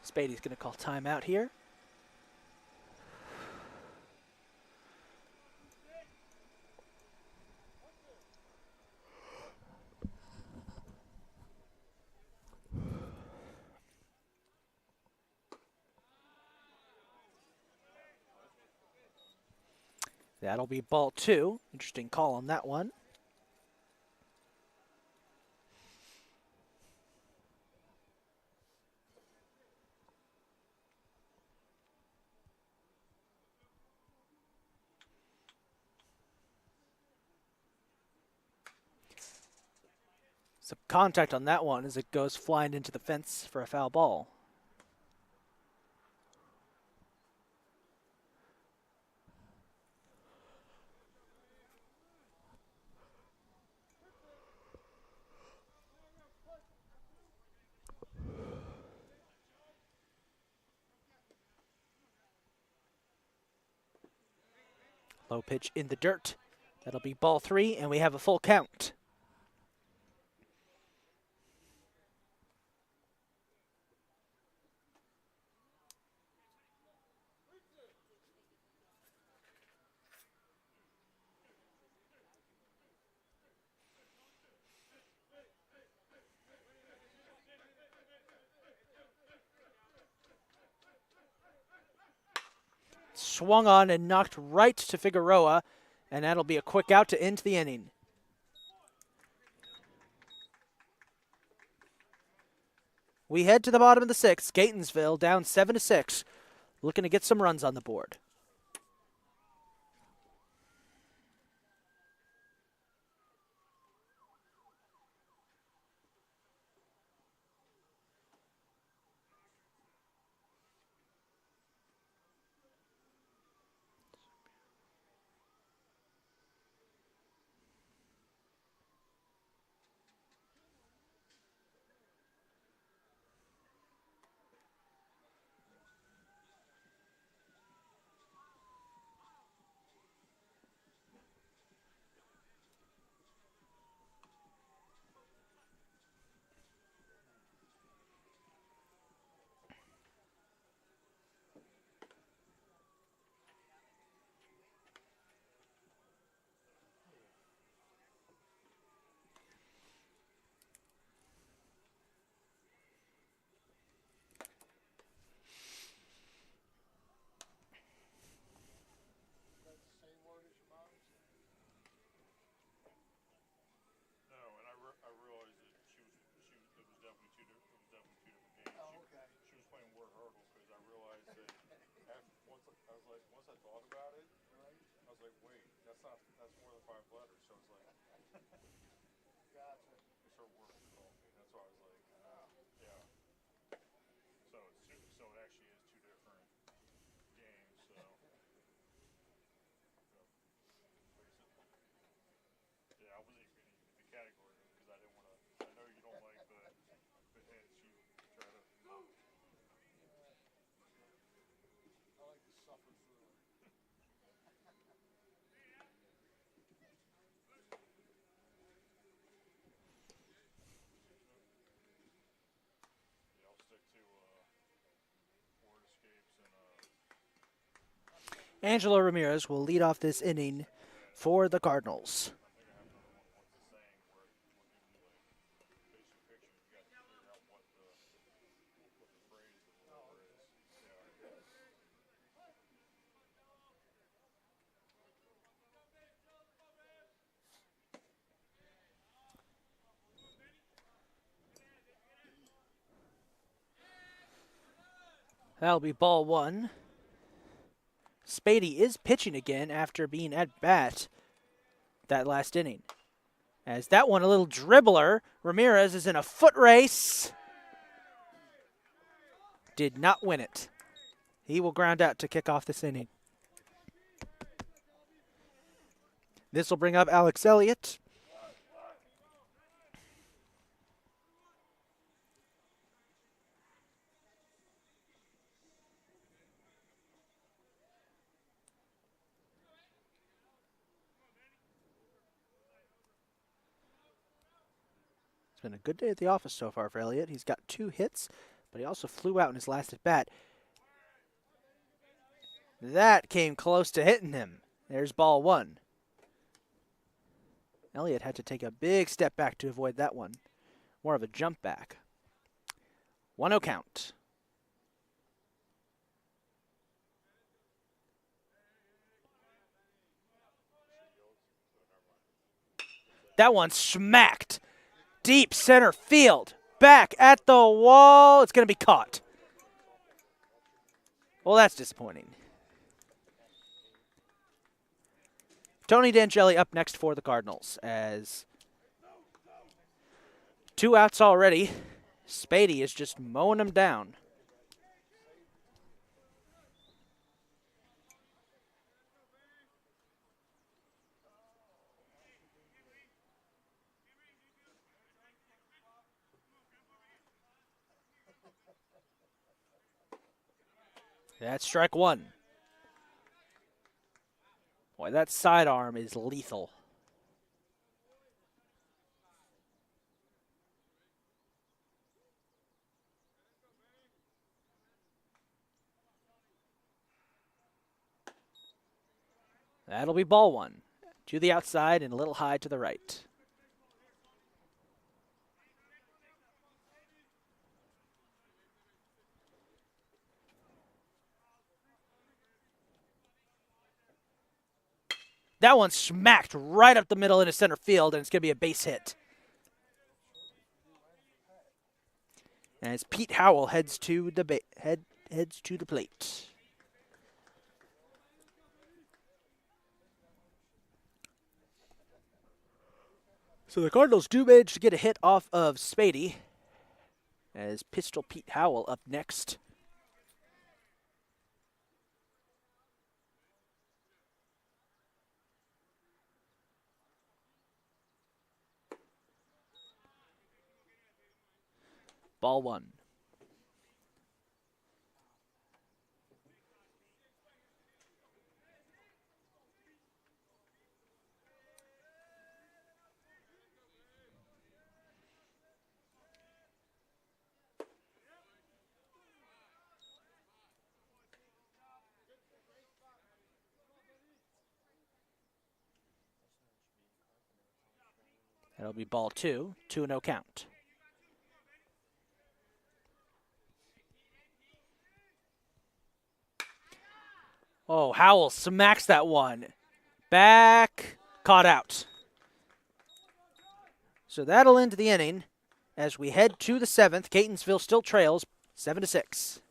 Spadey's going to call timeout here. That'll be ball 2. Interesting call on that one. Some contact on that one as it goes flying into the fence for a foul ball. Low pitch in the dirt. That'll be ball 3, and we have a full count. Swung on and knocked right to Figueroa, and that'll be a quick out to end the inning. We head to the bottom of the 6th. Catonsville down 7-6, looking to get some runs on the board. Angelo Ramirez will lead off this inning for the Cardinals. That'll be ball 1. Spadey is pitching again after being at bat that last inning. As that one, a little dribbler. Ramirez is in a foot race. Did not win it. He will ground out to kick off this inning. This will bring up Alex Elliott. It's been a good day at the office so far for Elliott. He's got 2 hits, but he also flew out in his last at bat. That came close to hitting him. There's ball 1. Elliott had to take a big step back to avoid that one. More of a jump back. 1-0 count. That one smacked. Deep center field. Back at the wall. It's going to be caught. Well, that's disappointing. Tony D'Angeli up next for the Cardinals as 2 outs already. Spadey is just mowing them down. That's strike 1. Boy, that sidearm is lethal. That'll be ball 1. To the outside and a little high to the right. That one smacked right up the middle into center field, and it's going to be a base hit. As Pete Howell heads to the plate. So the Cardinals do manage to get a hit off of Spadey, as Pistol Pete Howell up next. Ball 1. That'll be ball 2, 2-0 count. Oh, Howell smacks that one. Back, caught out. So that'll end the inning as we head to the 7th. Catonsville still trails 7-6.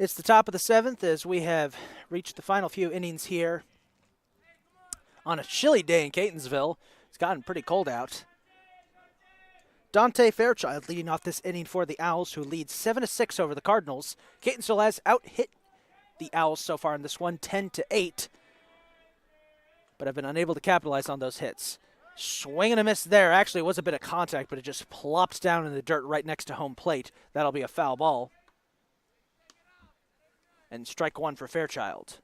It's the top of the 7th as we have reached the final few innings here on a chilly day in Catonsville. It's gotten pretty cold out. Dante Fairchild leading off this inning for the Owls, who lead 7-6 over the Cardinals. Catonsville has out-hit the Owls so far in this one, 10-8, but have been unable to capitalize on those hits. Swing and a miss there. Actually, it was a bit of contact, but it just plops down in the dirt right next to home plate. That'll be a foul ball. And strike one for Fairchild.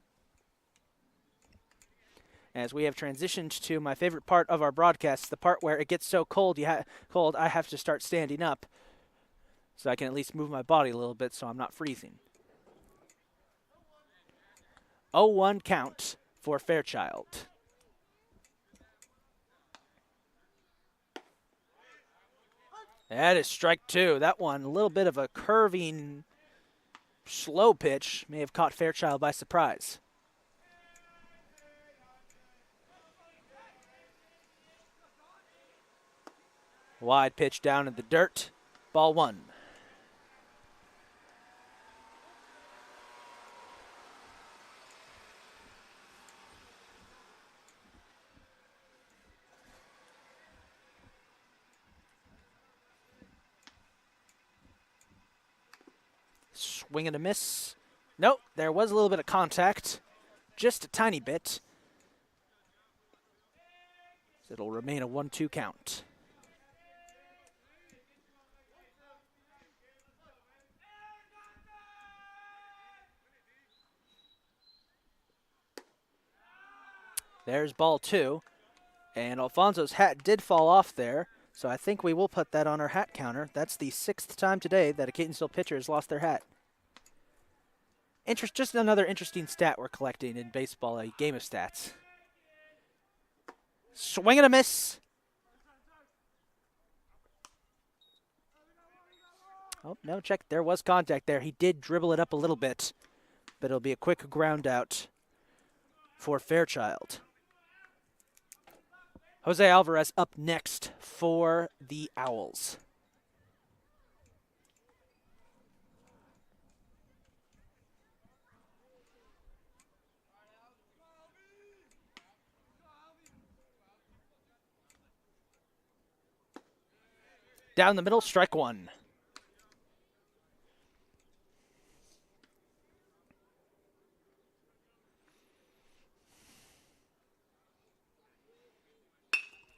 As we have transitioned to my favorite part of our broadcast, the part where it gets so cold, I have to start standing up so I can at least move my body a little bit so I'm not freezing. 0-1 count for Fairchild. That is strike two. That one, a little bit of a curving, slow pitch, may have caught Fairchild by surprise. Wide pitch down in the dirt. Ball one. Swing and a miss. Nope, there was a little bit of contact. Just a tiny bit. It'll remain a 1-2 count. There's ball two. And Alfonso's hat did fall off there, so I think we will put that on our hat counter. That's the 6th time today that a Catonsville pitcher has lost their hat. Just another interesting stat we're collecting in baseball, a game of stats. Swing and a miss. Oh, no, check. There was contact there. He did dribble it up a little bit, but it'll be a quick ground out for Fairchild. Jose Alvarez up next for the Owls. Down the middle, strike one.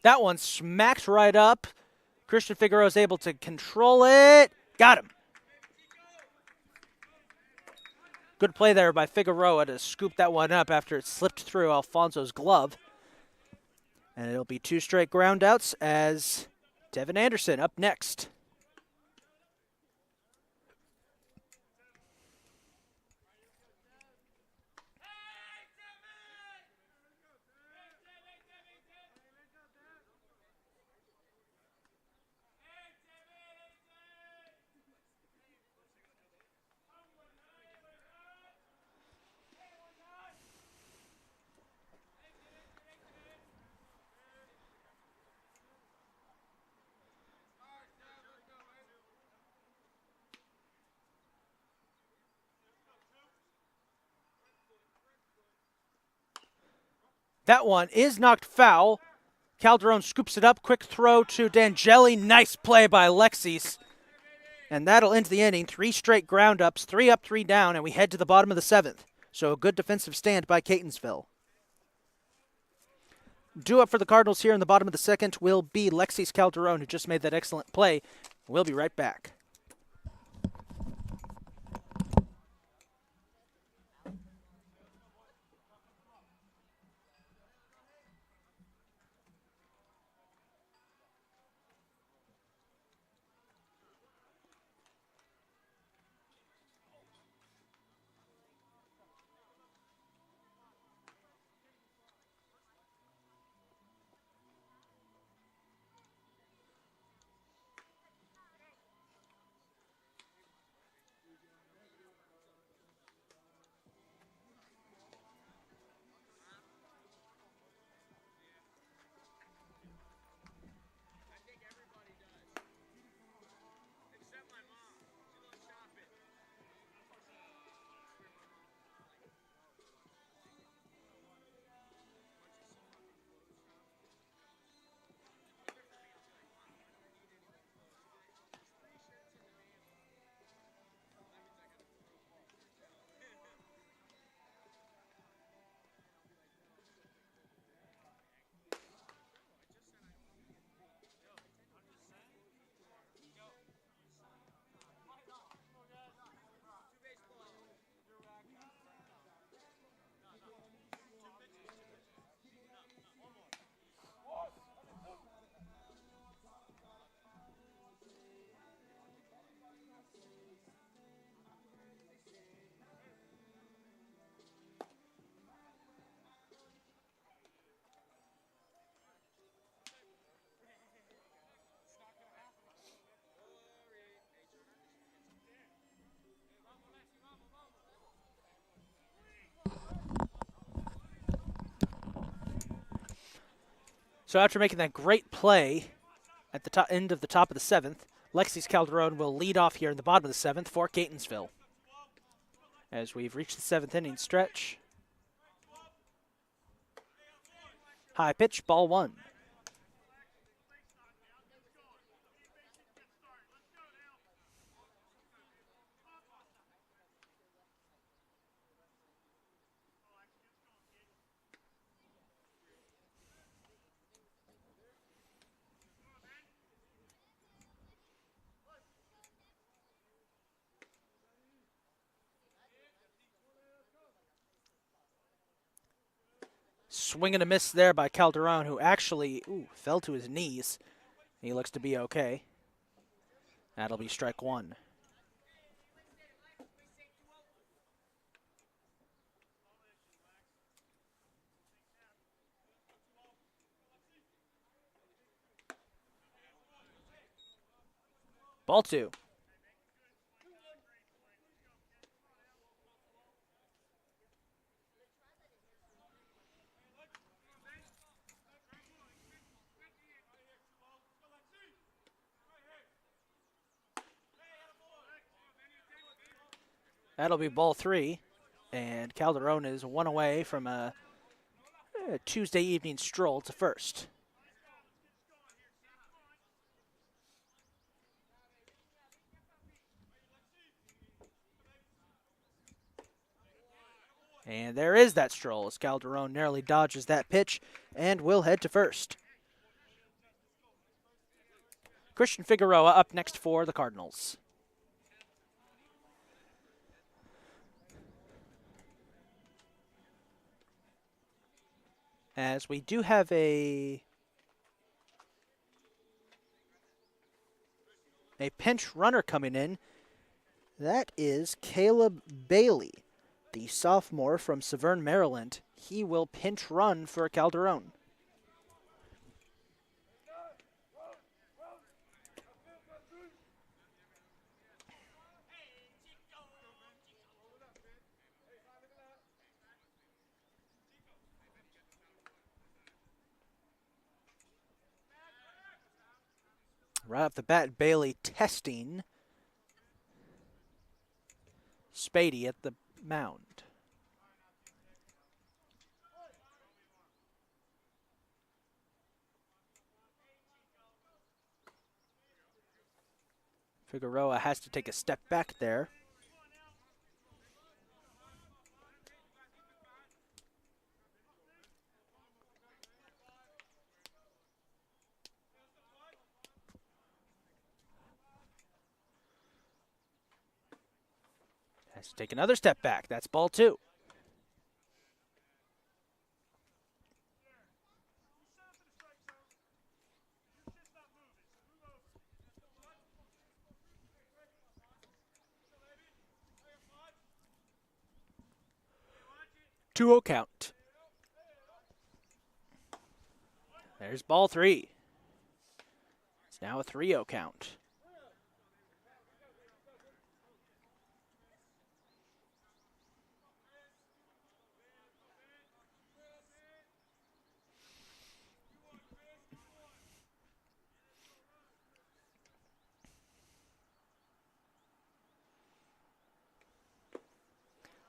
That one smacks right up. Christian Figueroa is able to control it. Got him. Good play there by Figueroa to scoop that one up after it slipped through Alfonso's glove. And it'll be 2 straight ground outs as Devin Anderson up next. That one is knocked foul. Calderon scoops it up. Quick throw to D'Angeli. Nice play by Alexis. And that'll end the inning. 3 straight ground ups, 3 up, 3 down, and we head to the bottom of the 7th. So a good defensive stand by Catonsville. Due up for the Cardinals here in the bottom of the 2nd will be Alexis Calderon, who just made that excellent play. We'll be right back. So after making that great play at the end of the top of the 7th, Lexis Calderon will lead off here in the bottom of the 7th for Catonsville. As we've reached the 7th inning stretch. High pitch, ball 1. Swing and a miss there by Calderon, who actually fell to his knees. He looks to be okay. That'll be strike 1. Ball 2. That'll be ball 3. And Calderon is one away from a Tuesday evening stroll to first. And there is that stroll as Calderon narrowly dodges that pitch and will head to first. Christian Figueroa up next for the Cardinals. As we do have a pinch runner coming in. That is Caleb Bailey, the sophomore from Severn, Maryland. He will pinch run for Calderon. Right off the bat, Bailey testing Spadey at the mound. Figueroa has to take a step back there. Has to take another step back. That's ball 2. Two-0 count. There's ball 3. It's now a 3-0 count.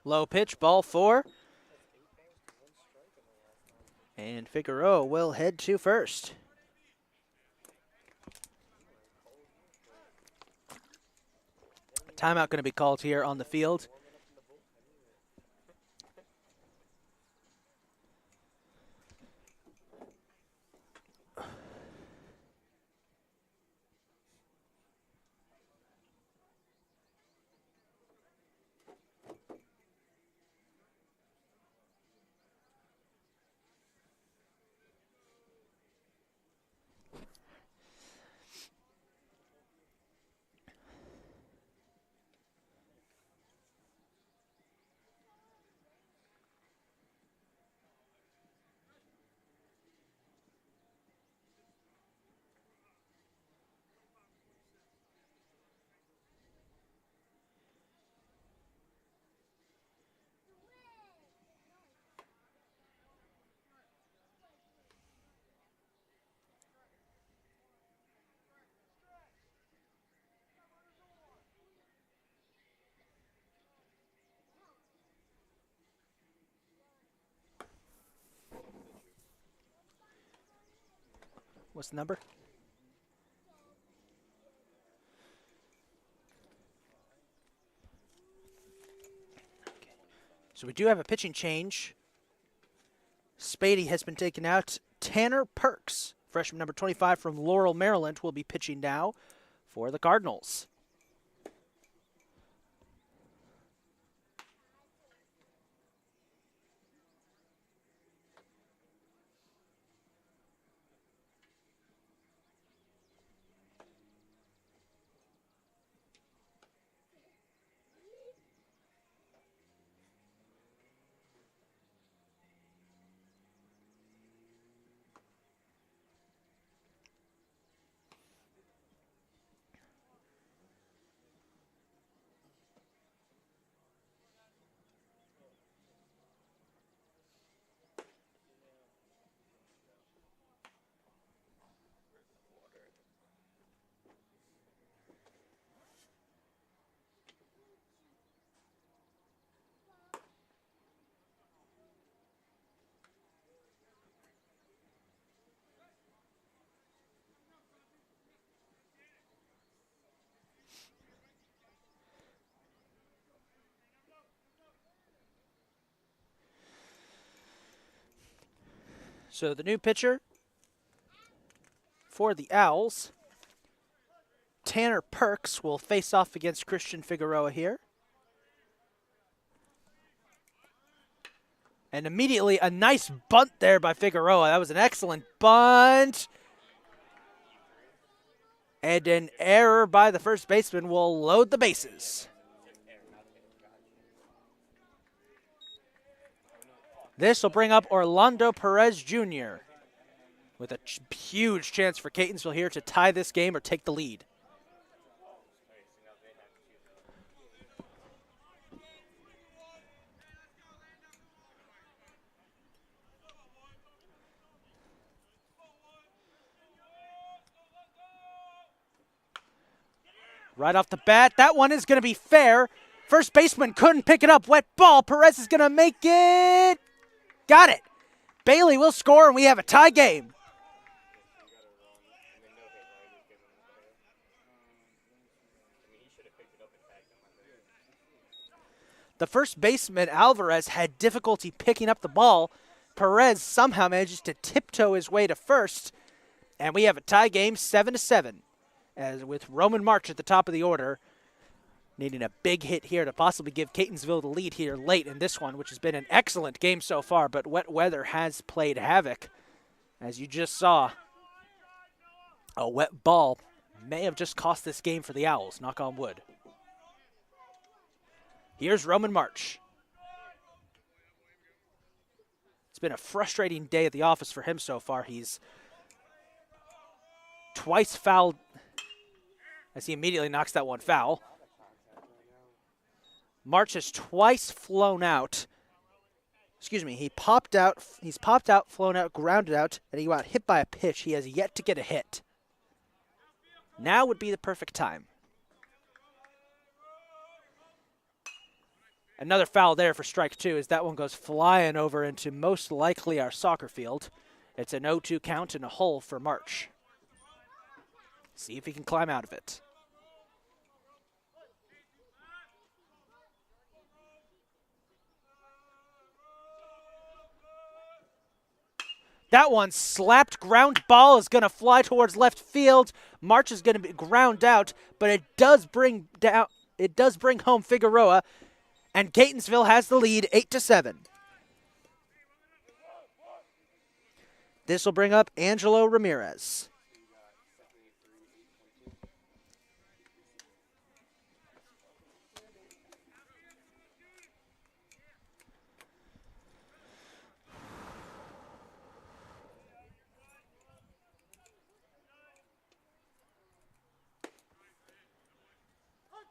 Low pitch, ball 4. And Figueroa will head to first. Timeout going to be called here on the field. What's the number? Okay. So we do have a pitching change. Spadey has been taken out. Tanner Perks, freshman number 25 from Laurel, Maryland, will be pitching now for the Cardinals. So the new pitcher for the Owls, Tanner Perks, will face off against Christian Figueroa here. And immediately a nice bunt there by Figueroa. That was an excellent bunt. And an error by the first baseman will load the bases. This will bring up Orlando Perez Jr. with a huge chance for Catonsville here to tie this game or take the lead. Right off the bat, that one is going to be fair. First baseman couldn't pick it up. Wet ball. Perez is going to make it. Got it. Bailey will score, and we have a tie game. The first baseman, Alvarez, had difficulty picking up the ball. Perez somehow manages to tiptoe his way to first, and we have a tie game, 7-7. As with Roman March at the top of the order, needing a big hit here to possibly give Catonsville the lead here late in this one, which has been an excellent game so far, but wet weather has played havoc. As you just saw, a wet ball may have just cost this game for the Owls, knock on wood. Here's Roman March. It's been a frustrating day at the office for him so far. He's twice fouled as he immediately knocks that one foul. March has twice flown out. Excuse me, he's popped out, flown out, grounded out, and he got hit by a pitch. He has yet to get a hit. Now would be the perfect time. Another foul there for strike two as that one goes flying over into most likely our soccer field. It's an 0-2 count and a hole for March. See if he can climb out of it. That one slapped ground ball is going to fly towards left field. March is going to be ground out, but it does bring home Figueroa, and Catonsville has the lead 8-7. This will bring up Angelo Ramirez.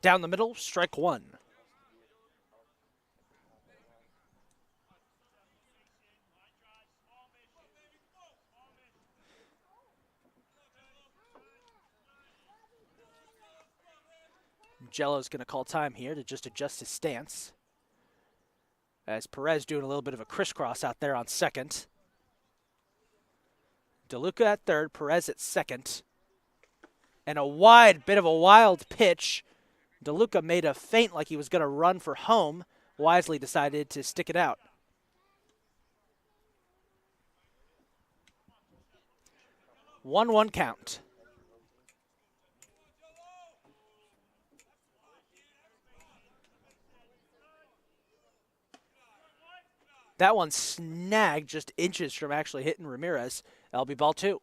Down the middle, strike one. Jello's going to call time here to just adjust his stance. As Perez doing a little bit of a crisscross out there on second. Deluca at third, Perez at second. And a bit of a wild pitch. Deluca made a feint like he was going to run for home. Wisely decided to stick it out. One count. That one snagged just inches from actually hitting Ramirez. That'll be ball 2.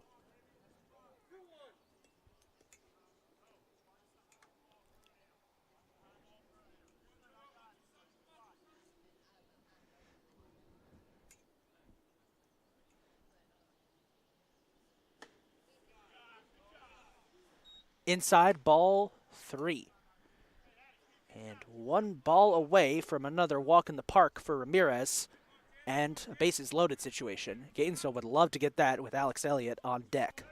Inside, ball 3. And 1 ball away from another walk in the park for Ramirez and a bases loaded situation. Catonsville would love to get that with Alex Elliott on deck.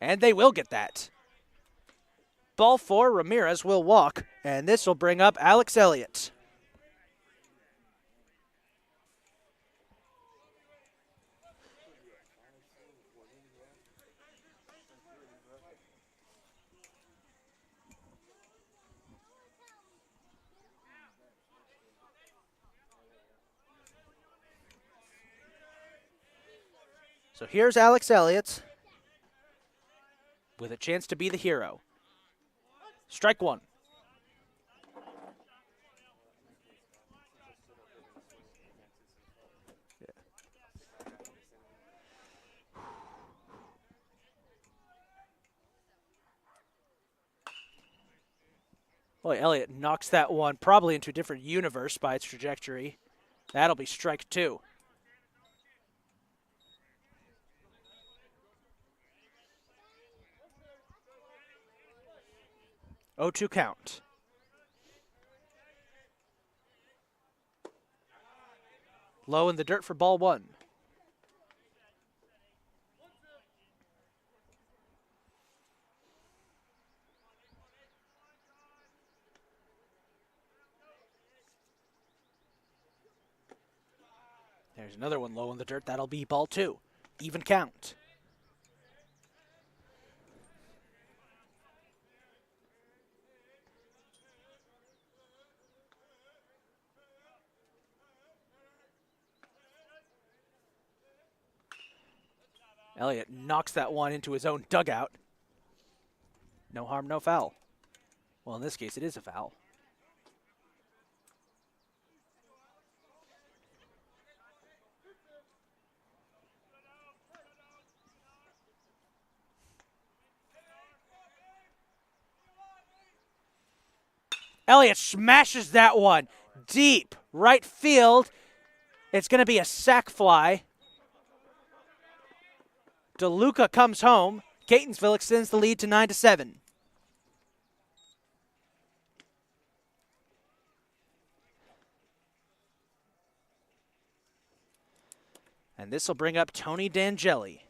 And they will get that. Ball 4, Ramirez will walk, and this will bring up Alex Elliott. So here's Alex Elliott with a chance to be the hero. Strike 1. Boy, Elliott knocks that one probably into a different universe by its trajectory. That'll be strike 2. 0-2 count. Low in the dirt for ball 1. There's another one low in the dirt. That'll be ball 2. Even count. Elliott knocks that one into his own dugout. No harm, no foul. Well, in this case, it is a foul. Elliott smashes that one deep right field. It's going to be a sac fly. Deluca comes home. Catonsville extends the lead to 9-7. And this will bring up Tony D'Angeli.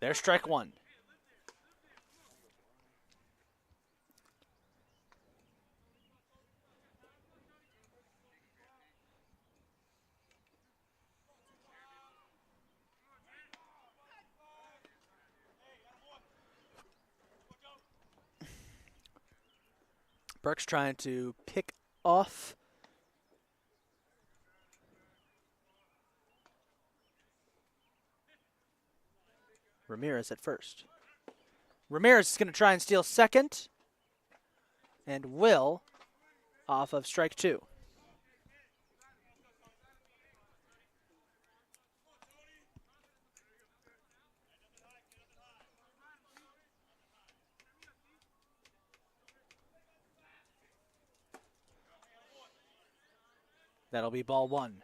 There's strike 1. Burke's trying to pick off Ramirez at first. Ramirez is going to try and steal second, and will off of strike 2. That'll be ball 1.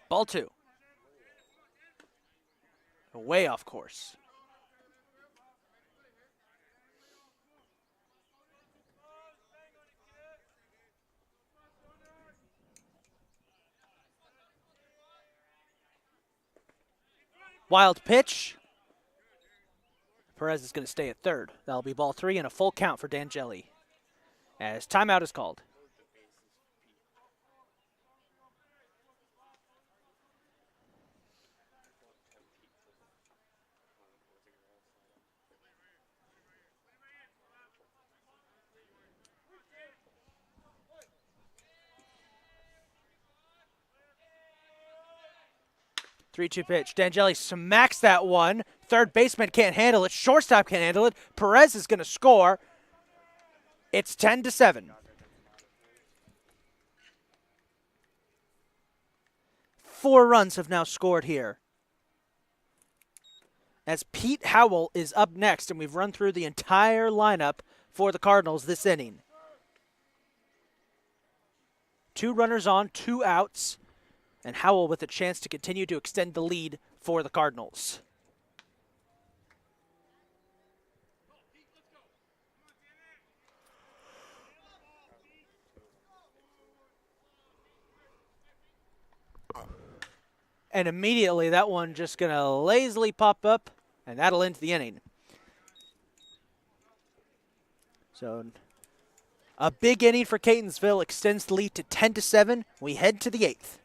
Ball 2. Way off course. Wild pitch. Perez is going to stay at third. That'll be ball 3 and a full count for D'Angeli as timeout is called. Three-two pitch. D'Angeli smacks that one. Third baseman can't handle it. Shortstop can't handle it. Perez is going to score. It's 10-7. 4 runs have now scored here. As Pete Howell is up next, and we've run through the entire lineup for the Cardinals this inning. 2 runners on, 2 outs, and Howell with a chance to continue to extend the lead for the Cardinals. And immediately that one just going to lazily pop up, and that'll end the inning. So a big inning for Catonsville extends the lead to 10-7. We head to the 8th.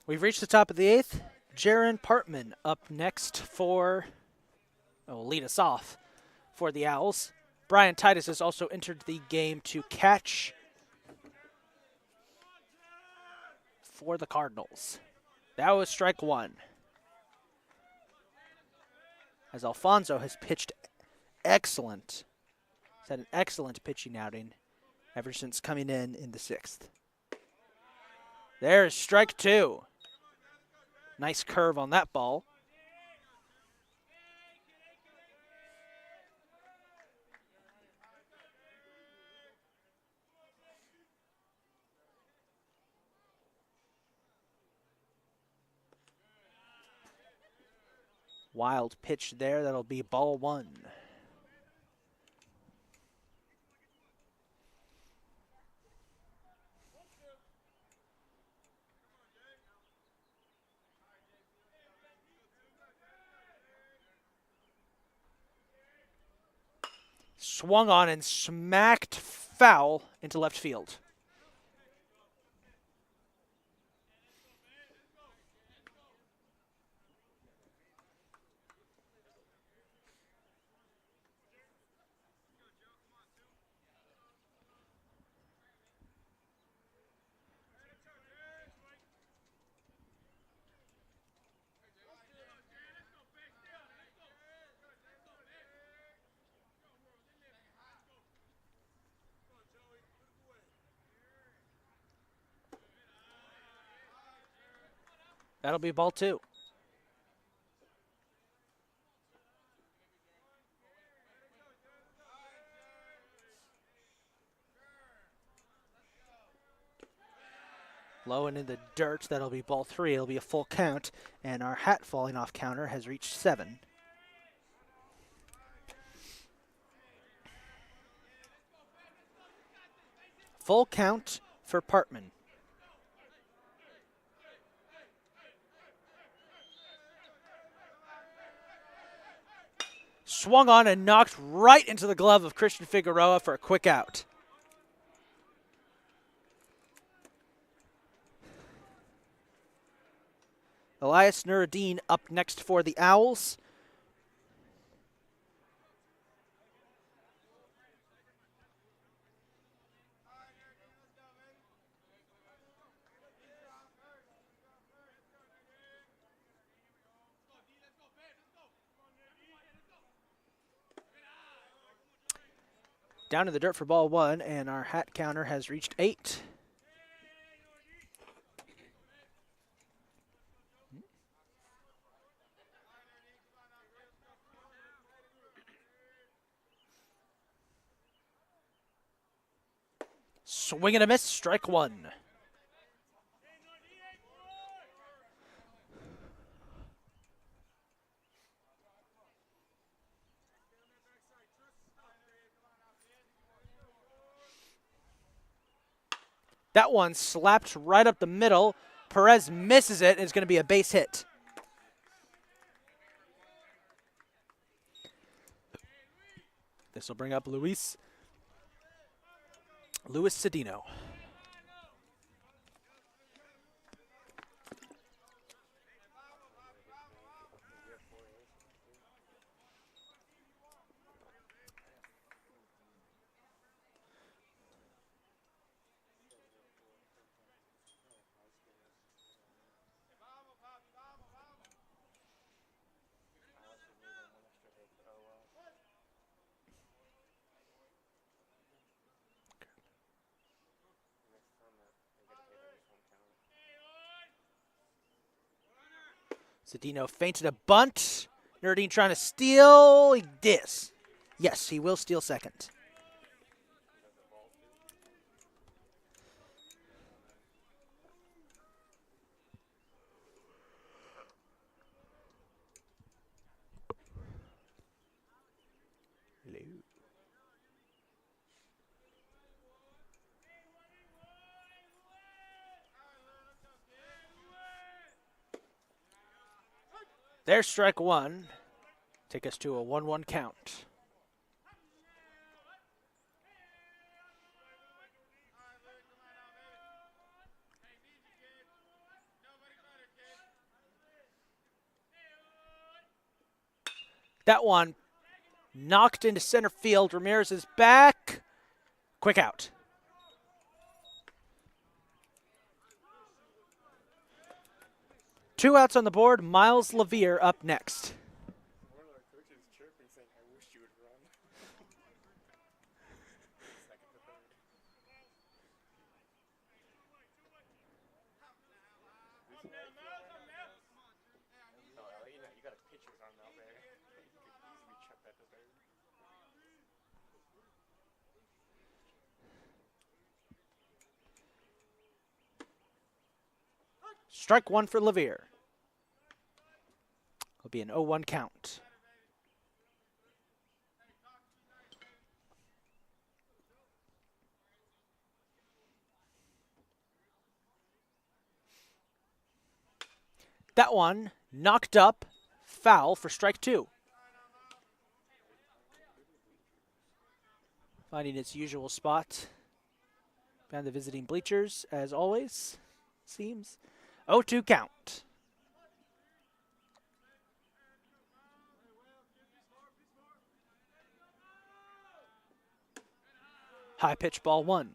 We've reached the top of the 8th. Jaron Partman up next lead us off for the Owls. Brian Titus has also entered the game to catch for the Cardinals. That was strike 1. As Alfonso has pitched excellent. He's had an excellent pitching outing ever since coming in the 6th. There's strike 2. Nice curve on that ball. Wild pitch there. That'll be ball 1. Swung on and smacked foul into left field. That'll be ball 2. Low and in the dirt. That'll be ball 3. It'll be a full count. And our hat falling off counter has reached 7. Full count for Partman. Swung on and knocked right into the glove of Christian Figueroa for a quick out. Elias Nurideen up next for the Owls. Down in the dirt for ball 1, and our hat counter has reached 8. Swing and a miss, strike 1. That one slapped right up the middle. Perez misses it, and it's going to be a base hit. This will bring up Luis Cedino. Cedino feinted a bunt. Nurideen trying to steal. He dis. Yes, he will steal second. Hello. There's strike 1. Take us to a 1-1 count. That one knocked into center field. Ramirez is back. Quick out. Two outs on the board. Miles Levere up next. One of our coaches chirping saying, I wish you would run. Second to third. No, Elliott, you got a pitcher's arm out there. You could easily chuck that to third. Strike 1 for Levere. It'll be an 0-1 count. That one knocked up, foul for strike 2. Finding its usual spot behind the visiting bleachers, as always, seems. 0-2 count. High pitch ball 1.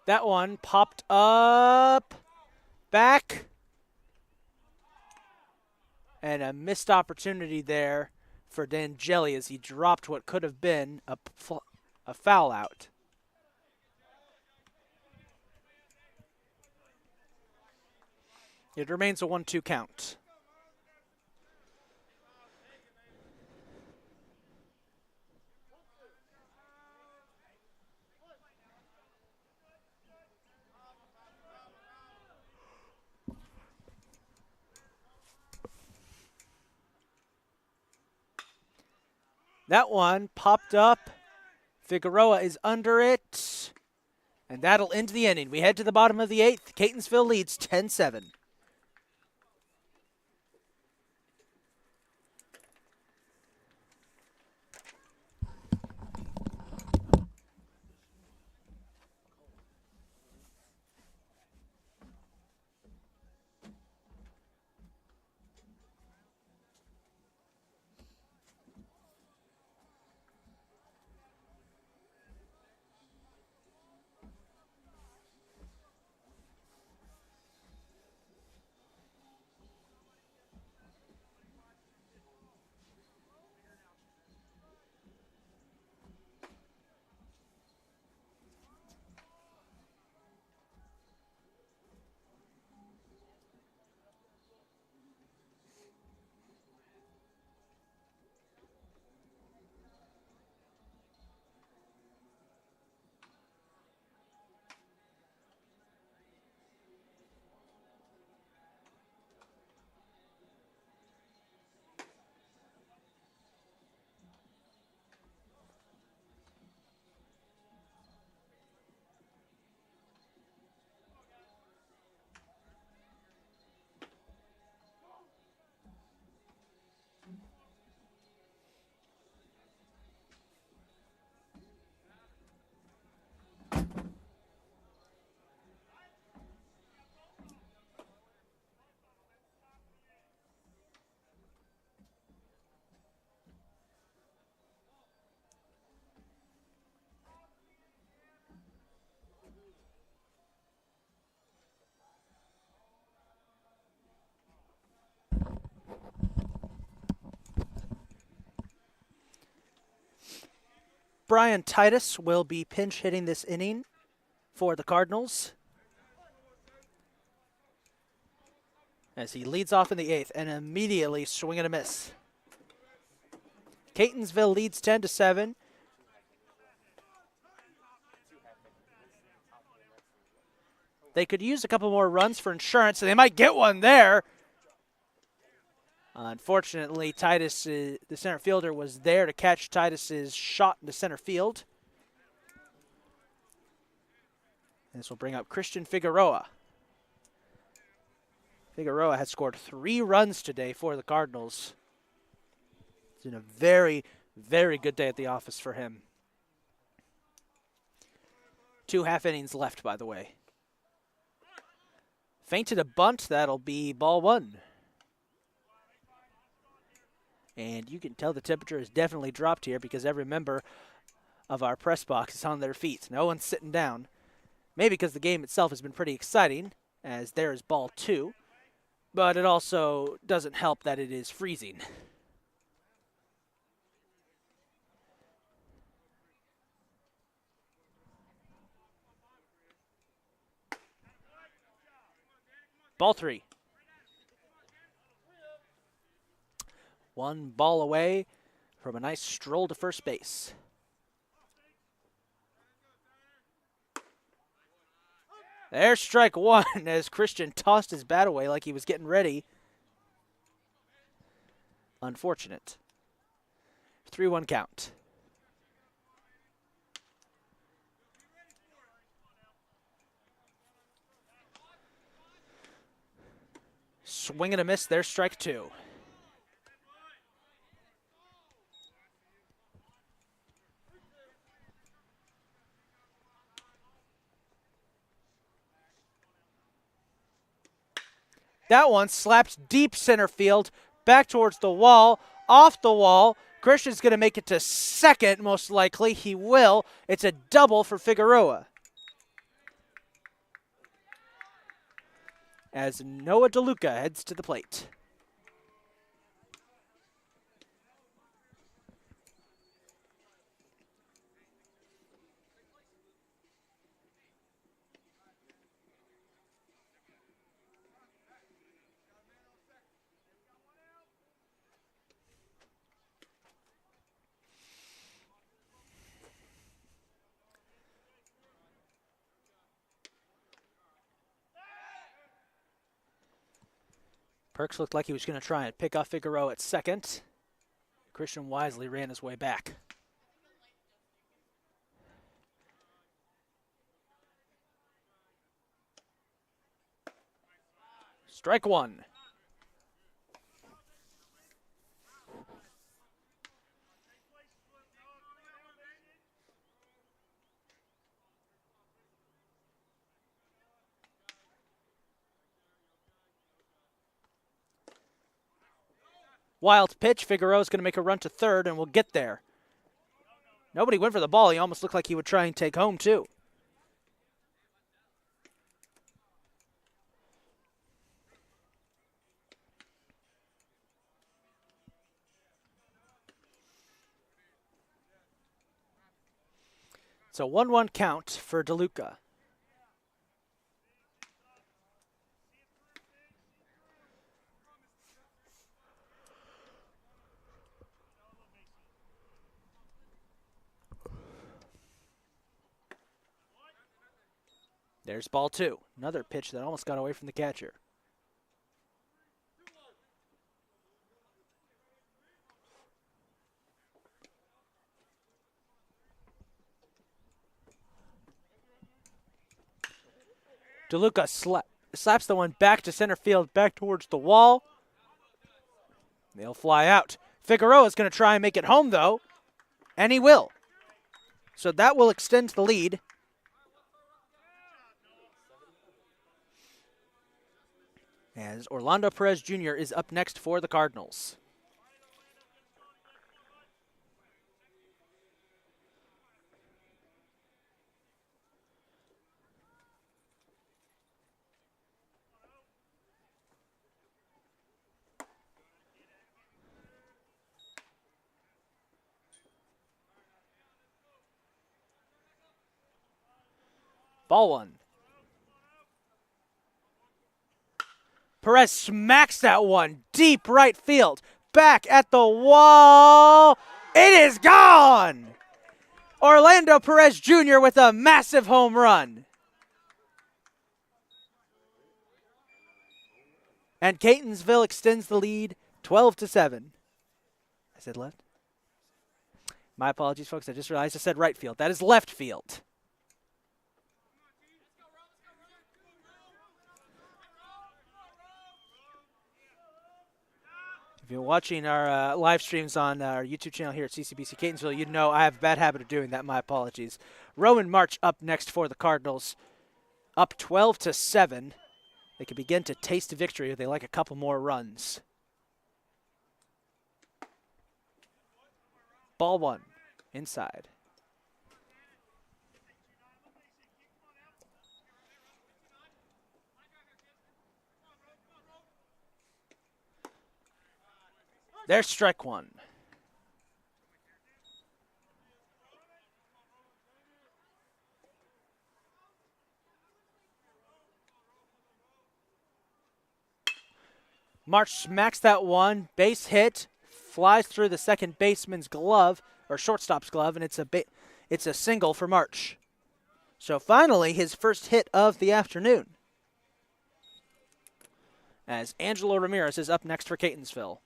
That one popped up, back, and a missed opportunity there for D'Angeli as he dropped what could have been a foul out. It remains a 1-2 count. That one popped up. Figueroa is under it. And that'll end the inning. We head to the bottom of the 8th. Catonsville leads 10-7. Brian Titus will be pinch hitting this inning for the Cardinals, as he leads off in the 8th and immediately swing and a miss. Catonsville leads 10-7. They could use a couple more runs for insurance, and they might get one there. Unfortunately, Titus, the center fielder, was there to catch Titus's shot into center field. This will bring up Christian Figueroa. Figueroa has scored 3 runs today for the Cardinals. It's been a very, very good day at the office for him. 2 half innings left, by the way. Feinted a bunt. That'll be ball 1. And you can tell the temperature has definitely dropped here because every member of our press box is on their feet. No one's sitting down. Maybe because the game itself has been pretty exciting, as there is ball 2. But it also doesn't help that it is freezing. Ball 3. 1 ball away from a nice stroll to first base. There's strike 1 as Christian tossed his bat away like he was getting ready. Unfortunate. 3-1 count. Swing and a miss. There's strike two. That one slapped deep center field, back towards the wall, off the wall. Christian's going to make it to second, most likely. He will. It's a double for Figueroa. As Noah Deluca heads to the plate. Perks looked like he was going to try and pick off Figueroa at second. Christian wisely ran his way back. Strike one. Wild pitch. Figueroa's going to make a run to third, and we'll get there. Nobody went for the ball. He almost looked like he would try and take home, too. It's a 1-1 count for Deluca. There's ball two. Another pitch that almost got away from the catcher. Deluca slaps the one back to center field, back towards the wall. They'll fly out. Figueroa's going to try and make it home, though, and he will. So that will extend the lead. As Orlando Perez Jr. is up next for the Cardinals. Ball one. Perez smacks that one deep right field. Back at the wall. It is gone. Orlando Perez Jr. with a massive home run. And Catonsville extends the lead 12-7. I said left. My apologies, folks. I just realized I said right field. That is left field. If you're watching our live streams on our YouTube channel here at CCBC Catonsville, you'd know I have a bad habit of doing that. My apologies. Rowan March up next for the Cardinals. Up 12-7. They can begin to taste victory if they like a couple more runs. Ball one. Inside. There's strike one. March smacks that one. Base hit. Flies through the second baseman's glove, or shortstop's glove, and it's a single for March. So finally, his first hit of the afternoon. As Angelo Ramirez is up next for Catonsville.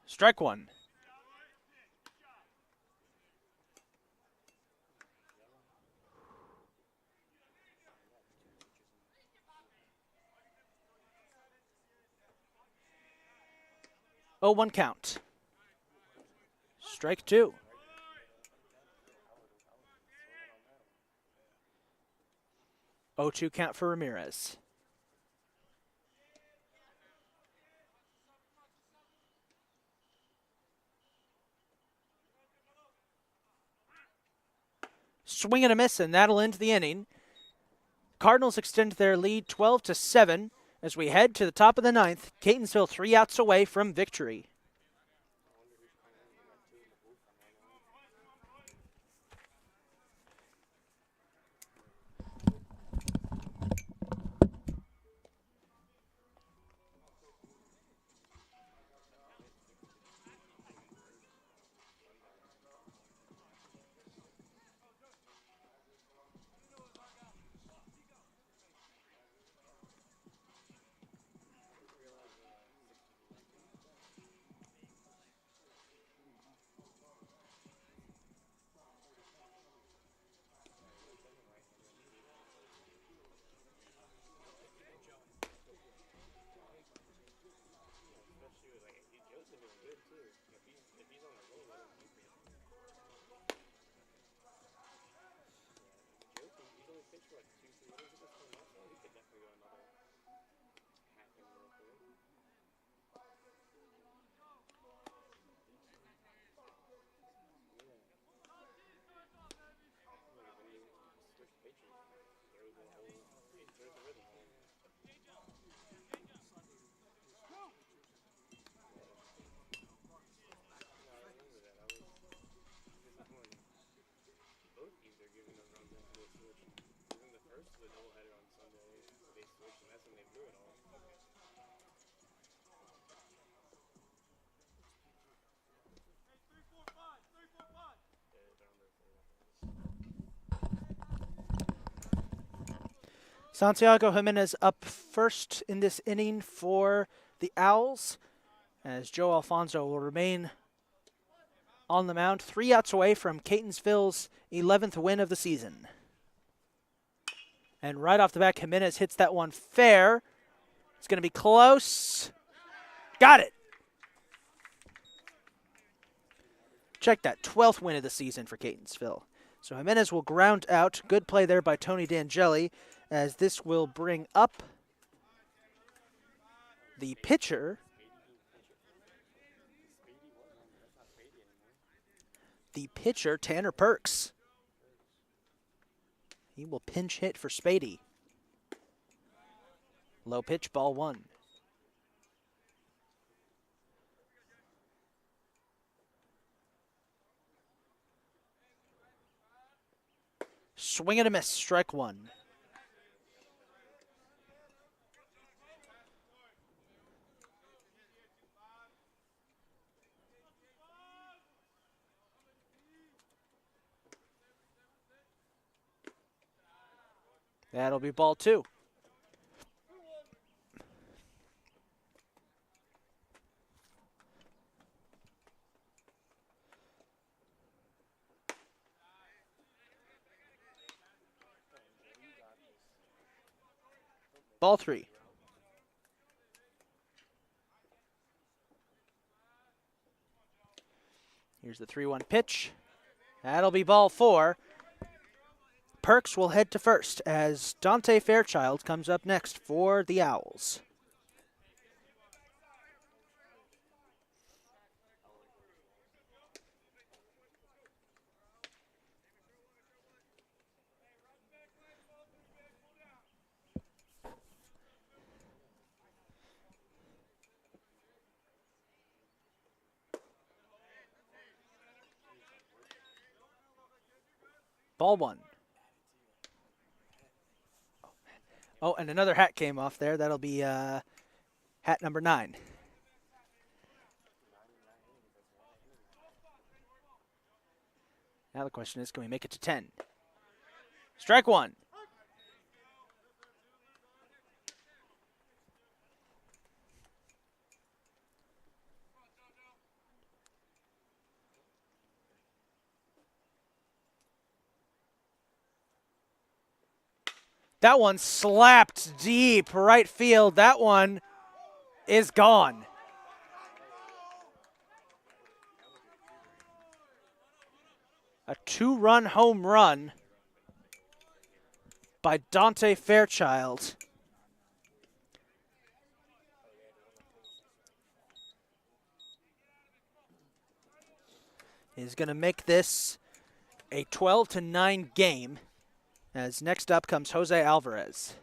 Strike one. Oh, 1 count. Strike two. 0-2 count for Ramirez. Swing and a miss, and that'll end the inning. Cardinals extend their lead 12-7 as we head to the top of the ninth. Catonsville 3 outs away from victory. Santiago Jimenez up first in this inning for the Owls, as Joe Alfonso will remain on the mound, 3 outs away from Catonsville's 11th win of the season. And right off the bat, Jimenez hits that one fair. It's going to be close. Got it. Check that, 12th win of the season for Catonsville. So Jimenez will ground out. Good play there by Tony D'Angeli, as this will bring up the pitcher. The pitcher, Tanner Perks. He will pinch hit for Spadey. Low pitch, ball 1. Swing and a miss, strike 1. That'll be ball 2. Ball 3. Here's the 3-1 pitch. That'll be ball 4. Perks will head to first as Dante Fairchild comes up next for the Owls. Ball 1. Oh, and another hat came off there. That'll be hat number 9. Now the question is, can we make it to 10? Strike 1. That one slapped deep right field. That one is gone. A 2-run home run by Dante Fairchild. He's going to make this a 12-9 game, as next up comes Jose Alvarez.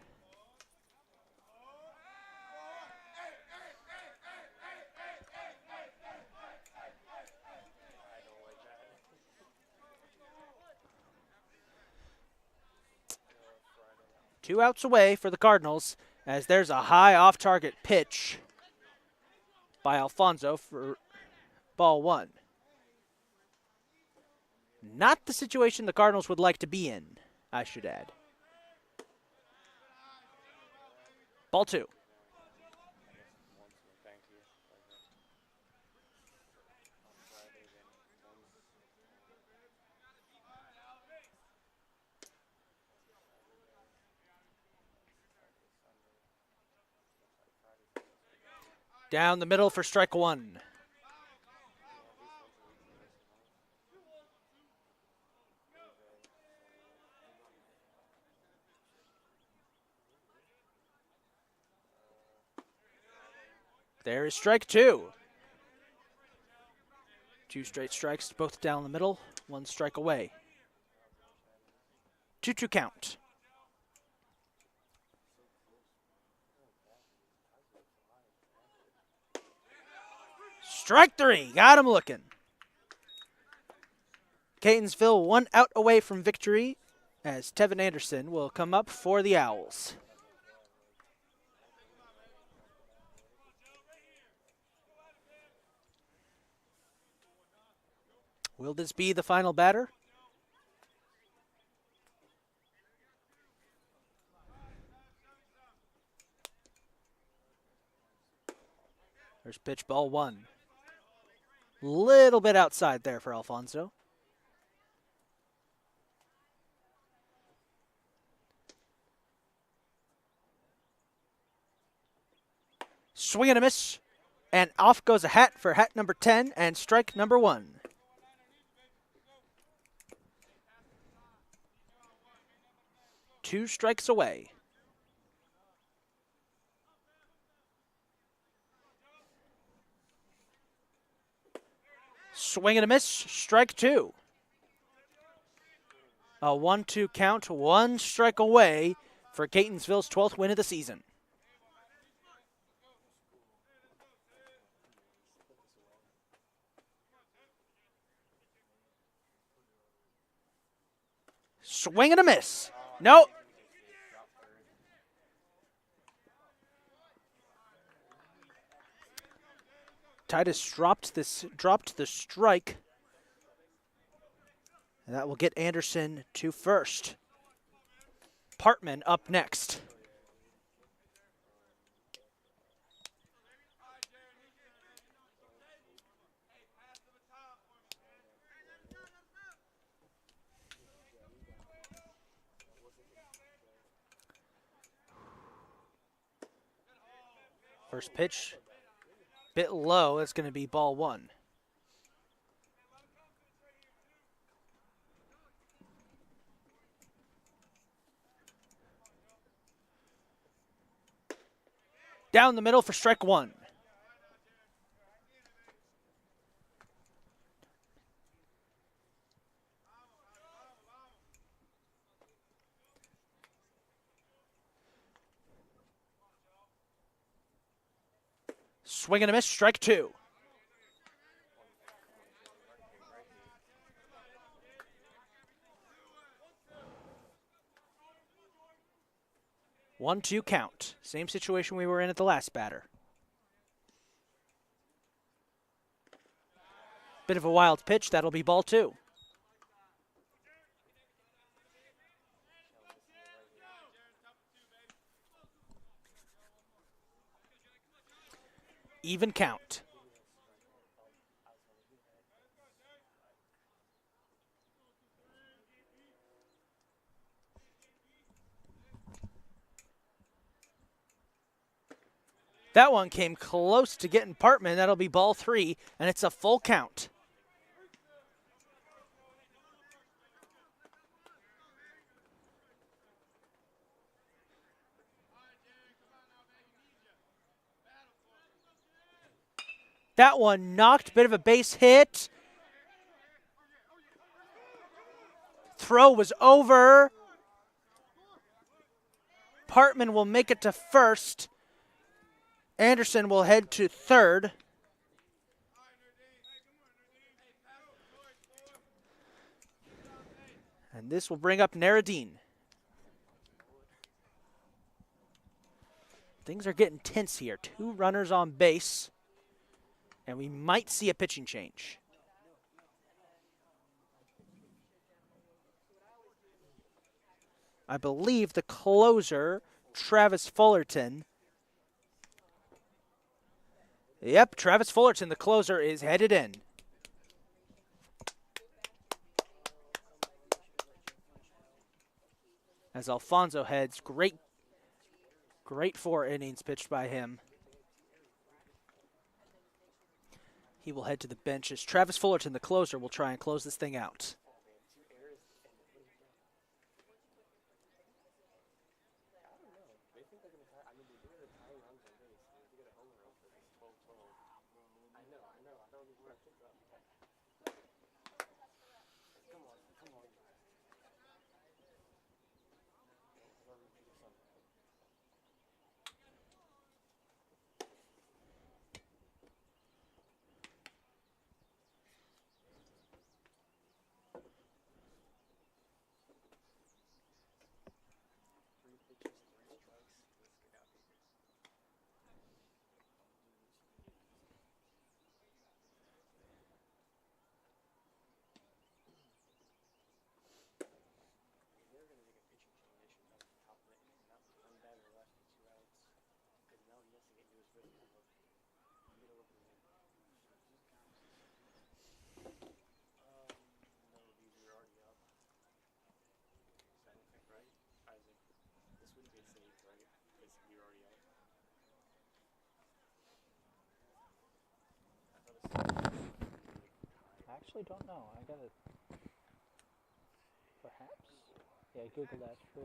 Two outs away for the Cardinals, as there's a high off-target pitch by Alfonso for ball one. Not the situation the Cardinals would like to be in, I should add. Ball two. Down the middle for strike one. There is strike two. Two straight strikes, both down the middle, one strike away. 2-2 count. Strike three, got him looking. Catonsville 1 out away from victory, as Tevin Anderson will come up for the Owls. Will this be the final batter? There's pitch ball one. Little bit outside there for Alfonso. Swing and a miss. And off goes a hat for hat number 10 and strike number one. Two strikes away. Swing and a miss, strike two. A 1-2 count, one strike away for Catonsville's 12th win of the season. Swing and a miss. Nope. Titus dropped the strike. And that will get Anderson to first. Partman up next. First pitch, bit low. It's going to be ball one. Down the middle for strike one. Swing and a miss, strike two. One, two count. Same situation we were in at the last batter. Bit of a wild pitch. That'll be ball two. Even count. That one came close to getting Partman. That'll be ball 3, and it's a full count. That one knocked, bit of a base hit. Throw was over. Partman will make it to first. Anderson will head to third. And this will bring up Nurideen. Things are getting tense here. 2 runners on base. And we might see a pitching change. I believe the closer, Travis Fullerton. Yep, Travis Fullerton, the closer, is headed in. As Alfonso heads, great 4 innings pitched by him. He will head to the bench as Travis Fullerton, the closer, will try and close this thing out. I actually don't know. I gotta. Perhaps? Yeah, Google that. Sure.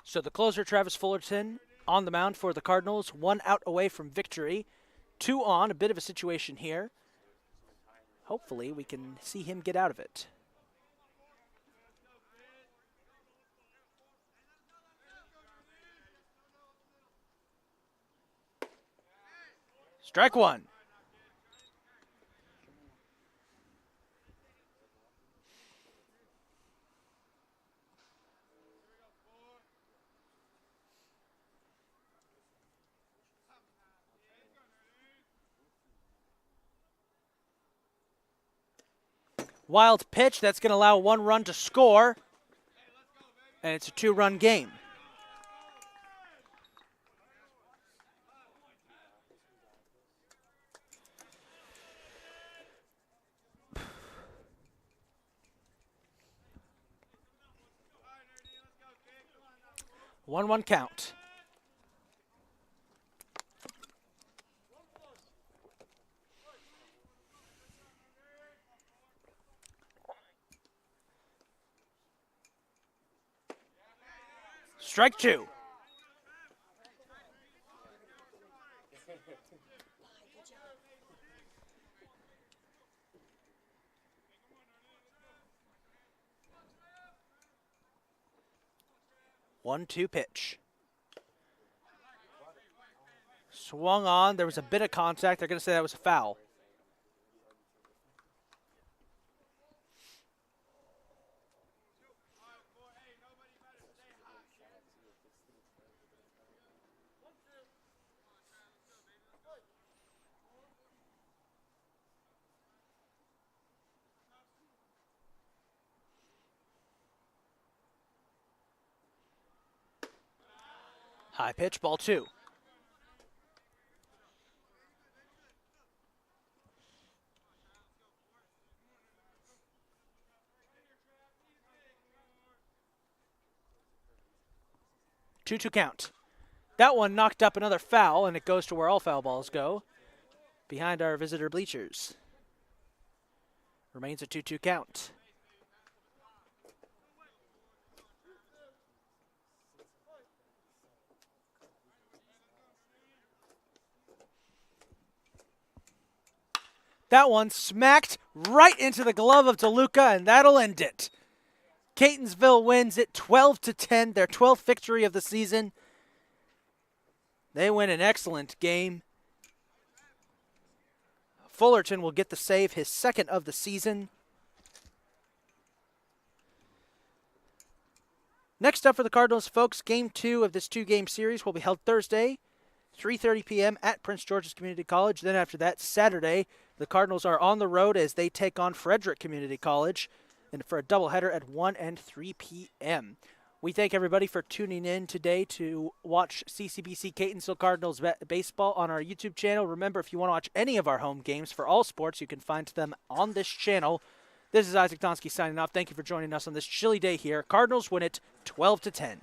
So the closer, Travis Fullerton, on the mound for the Cardinals. 1 out away from victory. 2 on, a bit of a situation here. Hopefully we can see him get out of it. Strike 1. Wild pitch, that's going to allow 1 run to score. And it's a 2-run game. One count. Strike 2. One-two pitch. Swung on. There was a bit of contact. They're going to say that was a foul. High pitch, ball 2. Two count. That one knocked up another foul, and it goes to where all foul balls go, behind our visitor bleachers. Remains a 2-2 count. That one smacked right into the glove of Deluca, and that'll end it. Catonsville wins it 12-10, their 12th victory of the season. They win an excellent game. Fullerton will get the save, his second of the season. Next up for the Cardinals, folks, Game 2 of this 2-game series will be held Thursday, 3:30 p.m. at Prince George's Community College. Then after that, Saturday, the Cardinals are on the road as they take on Frederick Community College, and for a doubleheader at 1 and 3 p.m. We thank everybody for tuning in today to watch CCBC Catonsville Cardinals baseball on our YouTube channel. Remember, if you want to watch any of our home games for all sports, you can find them on this channel. This is Isaac Donsky signing off. Thank you for joining us on this chilly day here. Cardinals win it 12-10.